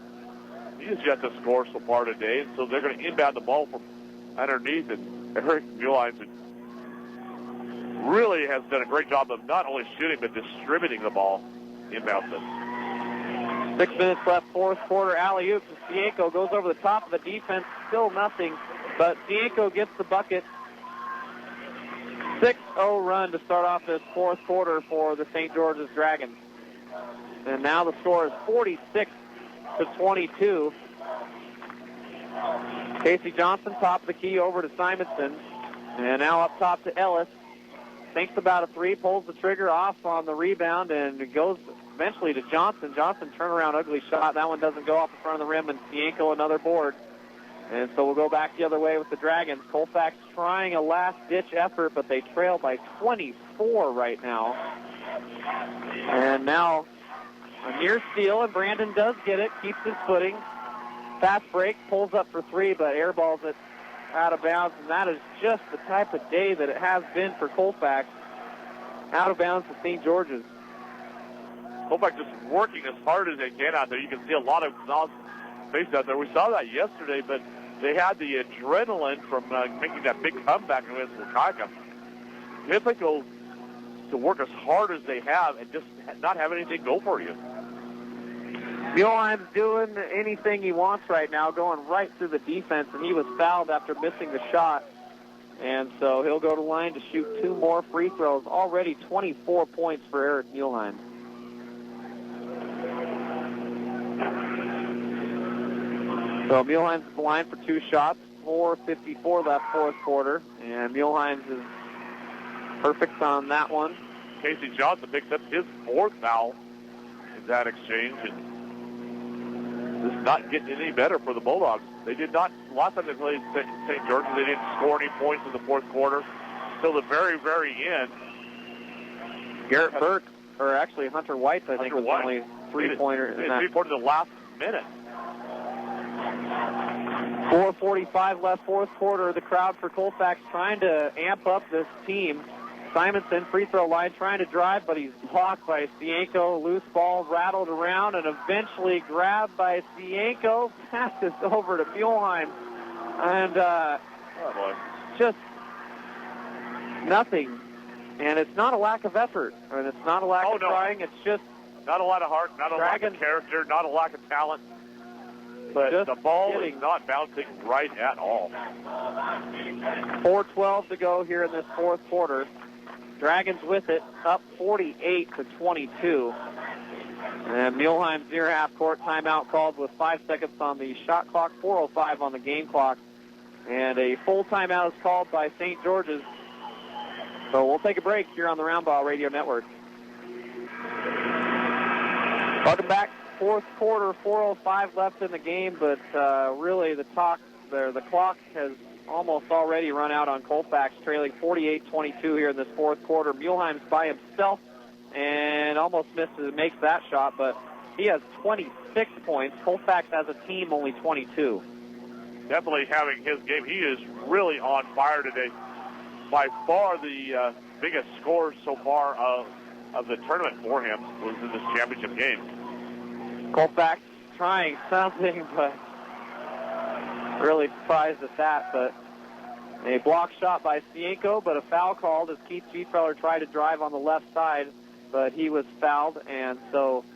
He's yet to score so far today, and so they're going to inbound the ball from underneath, and Eric Muehlheim really has done a great job of not only shooting but distributing the ball inbound. 6 minutes left, fourth quarter. Alley-oop to Stienko, goes over the top of the defense, still nothing, but Stienko gets the bucket. 6-0 run to start off this fourth quarter for the St. George's Dragons. And now the score is 46-22. Casey Johnson, top of the key, over to Simonson. And now up top to Ellis. Thinks about a three, pulls the trigger off on the rebound, and it goes eventually to Johnson. Johnson, turnaround, ugly shot. That one doesn't go off in front of the rim, and Stienko another board. And so we'll go back the other way with the Dragons. Colfax trying a last-ditch effort, but they trail by 24 right now. And now a near steal, and Brandon does get it, keeps his footing. Fast break, pulls up for three, but airballs it out of bounds, and that is just the type of day that it has been for Colfax. Out of bounds to St. George's. Colfax just working as hard as they can out there. You can see a lot of exhaust face out there. We saw that yesterday, but they had the adrenaline from making that big comeback against Wakaka. It's like to work as hard as they have and just not have anything go for you. Muehlheim's doing anything he wants right now, going right through the defense, and he was fouled after missing the shot. And so he'll go to line to shoot two more free throws. Already 24 points for Eric Muehlheim. So Muehlheim's at the line for two shots, 4:54 left fourth quarter, and Muehlheim's is perfect on that one. Casey Johnson picks up his fourth foul in that exchange, and this is not getting any better for the Bulldogs. They did not, last time they played St. George's, they didn't score any points in the fourth quarter till the very, very end. Garrett Burke, or actually Hunter White, I think, was only three-pointer. Three-pointer in the last minute. 4:45 left fourth quarter. The crowd for Colfax trying to amp up this team. Simonson, free throw line, trying to drive, but he's blocked by Stienko. Loose ball rattled around and eventually grabbed by Stienko. Passes over to Muehlheim. And just nothing. And it's not a lack of effort. And it's not a lack of trying. It's just not a lot of heart, not a lack of character, not a lack of talent. But the ball is not bouncing right at all. 4:12 to go here in this fourth quarter. Dragons with it, up 48-22. And Muehlheim's near half court timeout called with 5 seconds on the shot clock, 4:05 on the game clock. And a full timeout is called by St. George's. So we'll take a break here on the Roundball Radio Network. Welcome back. Fourth quarter, 4:05 left in the game, but really the clock has almost already run out on Colfax, trailing 48-22 here in this fourth quarter. Muehlheim's by himself and almost makes that shot, but he has 26 points. Colfax as a team only 22. Definitely having his game. He is really on fire today. By far the biggest score so far of the tournament for him was in this championship game. Colfax trying something, but really surprised at that. But a block shot by Stienko, but a foul called as Keith Gfeller tried to drive on the left side, but he was fouled, and so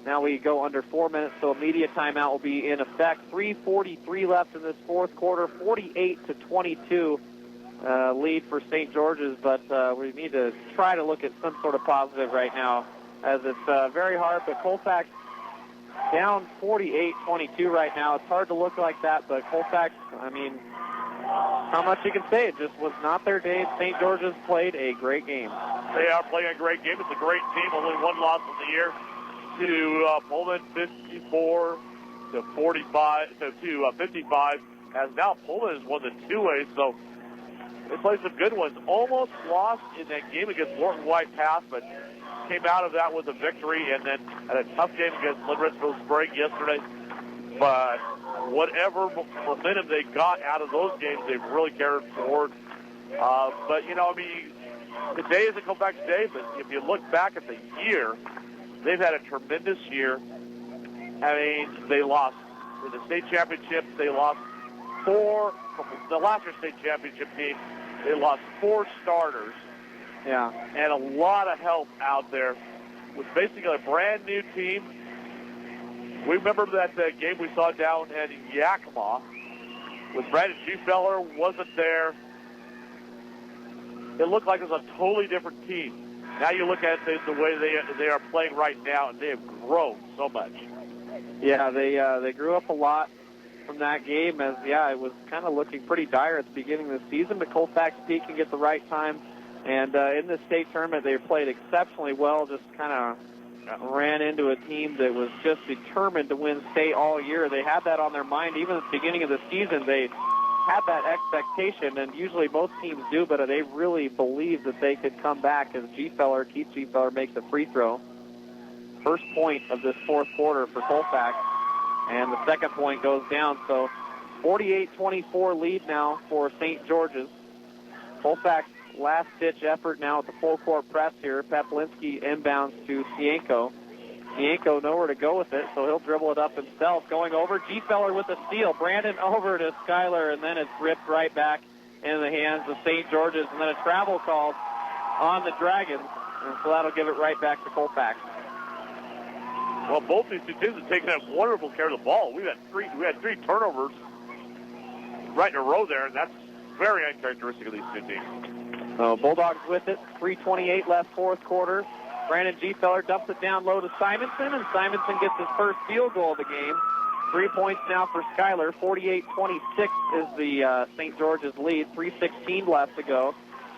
Now we go under 4 minutes, so a media timeout will be in effect. 3:43 left in this fourth quarter, 48-22 lead for St. George's, but we need to try to look at some sort of positive right now, as it's very hard, but Colfax down 48-22 right now. It's hard to look like that, but Colfax, I mean, how much you can say, it just was not their day. St. George's played a great game. They are playing a great game. It's a great team. Only one loss of the year to Pullman, 55. As now Pullman has won the two-way, so they played some good ones. Almost lost in that game against Morton White Pass, but came out of that with a victory, and then had a tough game against Lidrisville Sprague yesterday. But whatever momentum they got out of those games, they've really carried forward. But, you know, I mean, today is a Colfax day, but if you look back at the year, they've had a tremendous year. I mean, they lost in the state championship. They lost the last year's state championship team. They lost 4 starters. Yeah. And a lot of help out there with basically a brand new team. We remember that game we saw down at Yakima with Brandon Schufeller wasn't there. It looked like it was a totally different team. Now you look at the way they are playing right now, and they have grown so much. Yeah, they grew up a lot from that game, as it was kind of looking pretty dire at the beginning of the season, but Colfax peaking at the right time. And in this state tournament, they played exceptionally well, just kind of ran into a team that was just determined to win state all year. They had that on their mind. Even at the beginning of the season, they had that expectation, and usually most teams do, but they really believed that they could come back as Keith Gfeller makes a free throw. First point of this fourth quarter for Colfax, and the second point goes down. So 48-24 lead now for St. George's. Colfax last-ditch effort now at the full-court press here. Peplinski inbounds to Cienko. Cienko nowhere to go with it, so he'll dribble it up himself. Going over, Gfeller with the steal. Brandon over to Schuyler, and then it's ripped right back into the hands of St. George's, and then a travel called on the Dragons, and so that'll give it right back to Colfax. Well, both these two teams have taken a wonderful care of the ball. We had three turnovers right in a row there, and that's very uncharacteristic of these two teams. So Bulldogs with it. 3:28 left, fourth quarter. Brandon Gfeller dumps it down low to Simonson, and Simonson gets his first field goal of the game. 3 points now for Schuyler. 48-26 is the St. George's lead. 3:16 left to go.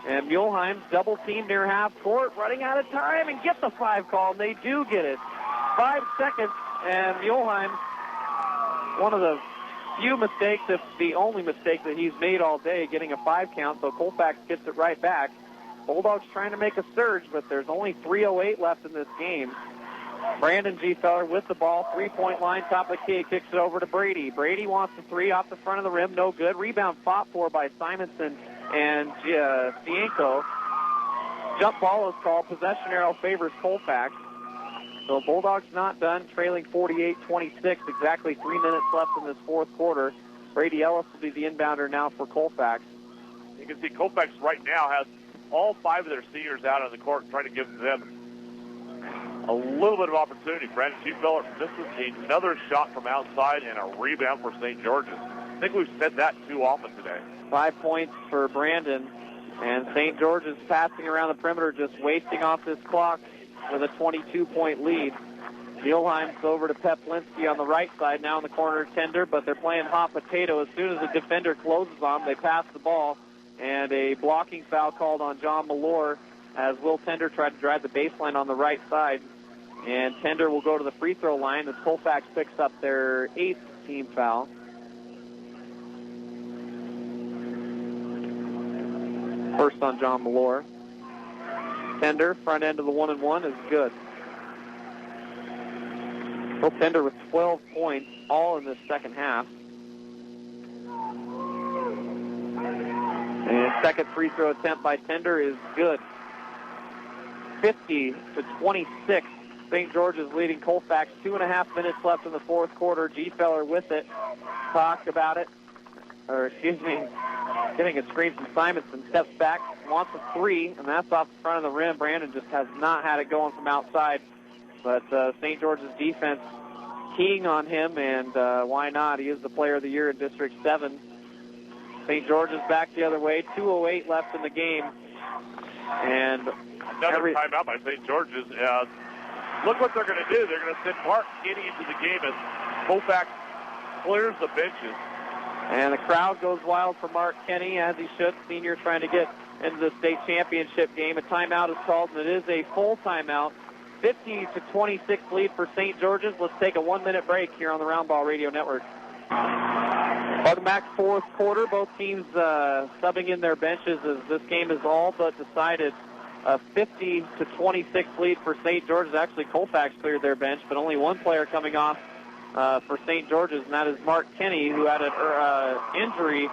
And Muehlheim's double team near half court, running out of time, and get the 5 call. And they do get it. 5 seconds, and Muehlheim, one of the few mistakes, if the only mistake that he's made all day, getting a 5 count, so Colfax gets it right back. Bulldogs trying to make a surge, but there's only 3:08 left in this game. Brandon Gfeller with the ball, 3-point line, top of the key, kicks it over to Brady. Brady wants the 3 off the front of the rim, no good. Rebound fought for by Simonson and Cienko. Jump ball is called. Possession arrow favors Colfax. So Bulldogs not done, trailing 48-26, exactly 3 minutes left in this fourth quarter. Brady Ellis will be the inbounder now for Colfax. You can see Colfax right now has all 5 of their seniors out on the court, trying to give them a little bit of opportunity. Brandon Gfeller misses another shot from outside and a rebound for St. George's. I think we've said that too often today. 5 points for Brandon, and St. George's passing around the perimeter, just wasting off this clock with a 22-point lead. Muehlheim's over to Peplinski on the right side, now in the corner Tender, but they're playing hot potato. As soon as the defender closes on them, they pass the ball, and a blocking foul called on John Malore as Will Tender tried to drive the baseline on the right side. And Tender will go to the free throw line as Colfax picks up their 8th team foul. First on John Malore. Tender, front end of the 1-and-1 is good. Will Tender with 12 points, all in this second half. And second free throw attempt by Tender is good. 50-26. St. George's leading Colfax. 2.5 minutes left in the fourth quarter. Gfeller with it. Talked about it. Getting a screen from Simonson. Steps back, wants a 3, and that's off the front of the rim. Brandon just has not had it going from outside. but St. George's defense keying on him, and why not? He is the player of the year in District 7. St. George's back the other way, 2:08 left in the game. And another timeout by St. George's. Look what they're going to do. They're going to send Mark Kinney into the game as Colfax clears the benches. And the crowd goes wild for Mark Kenny, as he should. Senior trying to get into the state championship game. A timeout is called, and it is a full timeout. 50-26 lead for St. George's. Let's take a 1-minute break here on the Roundball Radio Network. Welcome back, fourth quarter. Both teams subbing in their benches as this game is all but decided. A 50-26 lead for St. George's. Actually, Colfax cleared their bench, but only one player coming off for St. George's, and that is Mark Kenny, who had an injury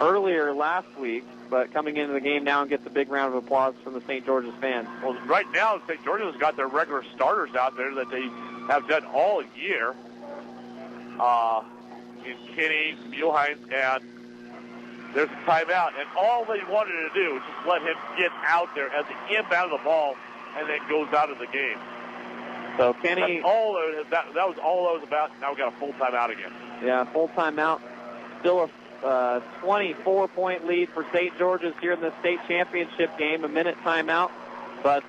earlier last week, but coming into the game now and gets a big round of applause from the St. George's fans. Well, right now, St. George's has got their regular starters out there that they have done all year. In Kenny, Muleheim, and there's a timeout. And all they wanted to do was just let him get out there as the inbound of the ball and then goes out of the game. So Kenny, that was all that was about. Now we got a full timeout again. Yeah, full timeout. Still a 24-point lead for St. George's here in the state championship game. A minute timeout. But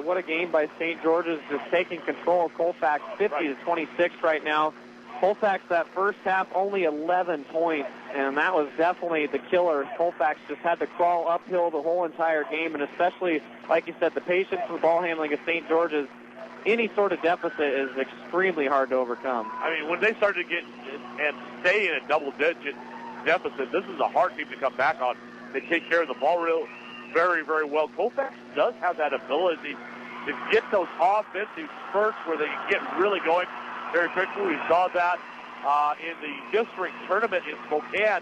what a game by St. George's, just taking control of Colfax, 50-26 right now. Colfax that first half only 11 points, and that was definitely the killer. Colfax just had to crawl uphill the whole entire game, and especially, like you said, the patience and the ball handling of St. George's. Any sort of deficit is extremely hard to overcome. I mean, when they started to get and stay in a double-digit deficit, this is a hard team to come back on. They take care of the ball very, very well. Colfax does have that ability to get those offensive spurts where they get really going very quickly. We saw that in the district tournament in Spokane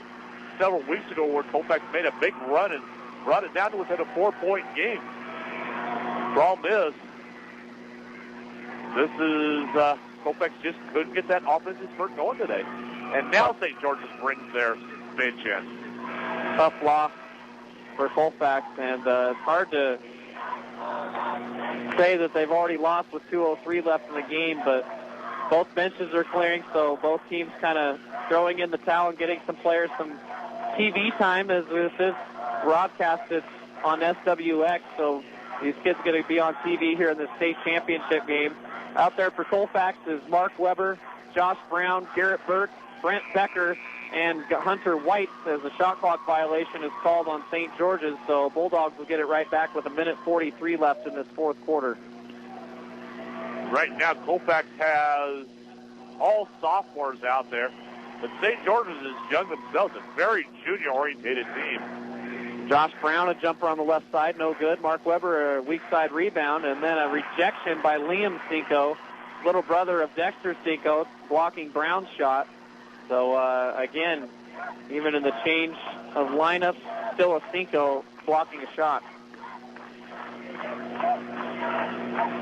several weeks ago, where Colfax made a big run and brought it down to within a 4-point game. Problem is, this is Colfax just couldn't get that offensive spurt going today. And now St. George's brings their bench in. Tough loss for Colfax, and it's hard to say that they've already lost with 2:03 left in the game, but both benches are clearing, so both teams kind of throwing in the towel and getting some players some TV time, as this is broadcasted on SWX, so these kids are going to be on TV here in the state championship game. Out there for Colfax is Mark Weber, Josh Brown, Garrett Burke, Brent Becker, and Hunter White, as a shot clock violation is called on St. George's, so Bulldogs will get it right back with a minute 43 left in this fourth quarter. Right now, Colfax has all sophomores out there, but St. George's is young themselves, a very junior-orientated team. Josh Brown, a jumper on the left side, no good. Mark Weber, a weak side rebound, and then a rejection by Liam Cinco, little brother of Dexter Cinco, blocking Brown's shot. So, again, even in the change of lineup, still a Cinco blocking a shot.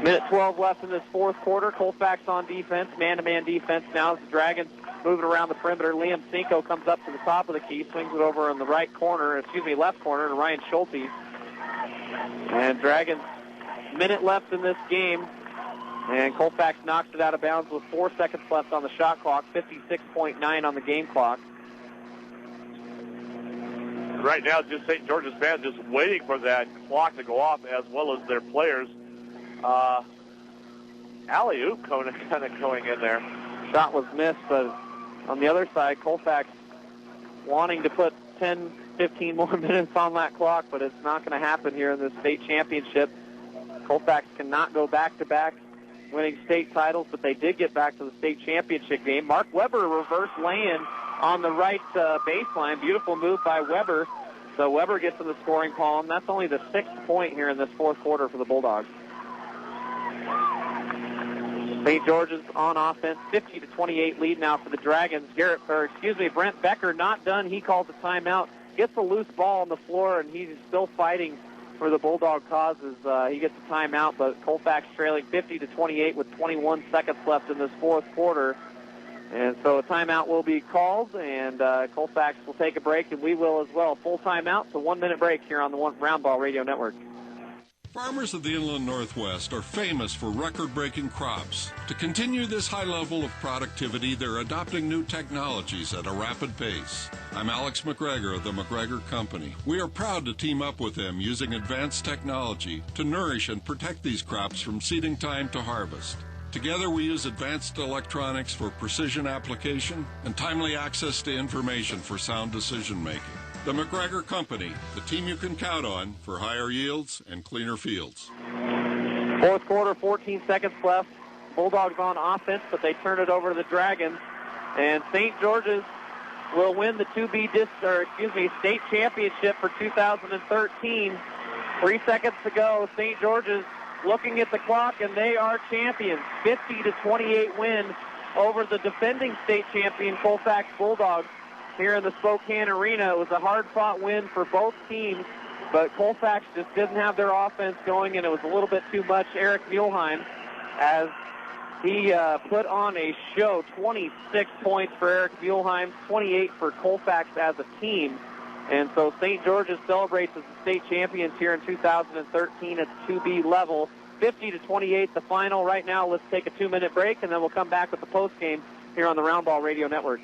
Minute 12 left in this fourth quarter. Colfax on defense, man-to-man defense now as the Dragons moving around the perimeter. Liam Cinco comes up to the top of the key, swings it over in the left corner to Ryan Schulte. And Dragons, minute left in this game, and Colfax knocks it out of bounds with 4 seconds left on the shot clock, 56.9 on the game clock. Right now, just St. George's fans just waiting for that clock to go off, as well as their players. Alley-oop kind of going in there. Shot was missed, but on the other side, Colfax wanting to put 10, 15 more minutes on that clock, but it's not going to happen here in the state championship. Colfax cannot go back-to-back winning state titles, but they did get back to the state championship game. Mark Weber reverse lay-in on the right baseline. Beautiful move by Weber. So Weber gets in the scoring column. That's only the 6th point here in this fourth quarter for the Bulldogs. St. George's on offense, 50-28 lead now for the Dragons. Brent Becker not done. He calls a timeout, gets a loose ball on the floor, and he's still fighting for the Bulldog cause as he gets a timeout, but Colfax trailing 50-28 with 21 seconds left in this fourth quarter. And so a timeout will be called, and Colfax will take a break, and we will as well. Full timeout, so 1 minute break here on the Roundball Radio Network. Farmers of the Inland Northwest are famous for record-breaking crops. To continue this high level of productivity, they're adopting new technologies at a rapid pace. I'm Alex McGregor of the McGregor Company. We are proud to team up with them using advanced technology to nourish and protect these crops from seeding time to harvest. Together we use advanced electronics for precision application and timely access to information for sound decision making. The McGregor Company, the team you can count on for higher yields and cleaner fields. Fourth quarter, 14 seconds left. Bulldogs on offense, but they turn it over to the Dragons. And St. George's will win the state championship for 2013. 3 seconds to go. St. George's looking at the clock, and they are champions. 50-28 win over the defending state champion Colfax Bulldogs here in the Spokane Arena. It was a hard-fought win for both teams, but Colfax just didn't have their offense going, and it was a little bit too much. Eric Muehlheim, as he put on a show, 26 points for Eric Muehlheim, 28 for Colfax as a team. And so St. George's celebrates as the state champions here in 2013 at the 2B level. 50-28 the final. Right now, let's take a 2-minute break, and then we'll come back with the postgame here on the Roundball Radio Network.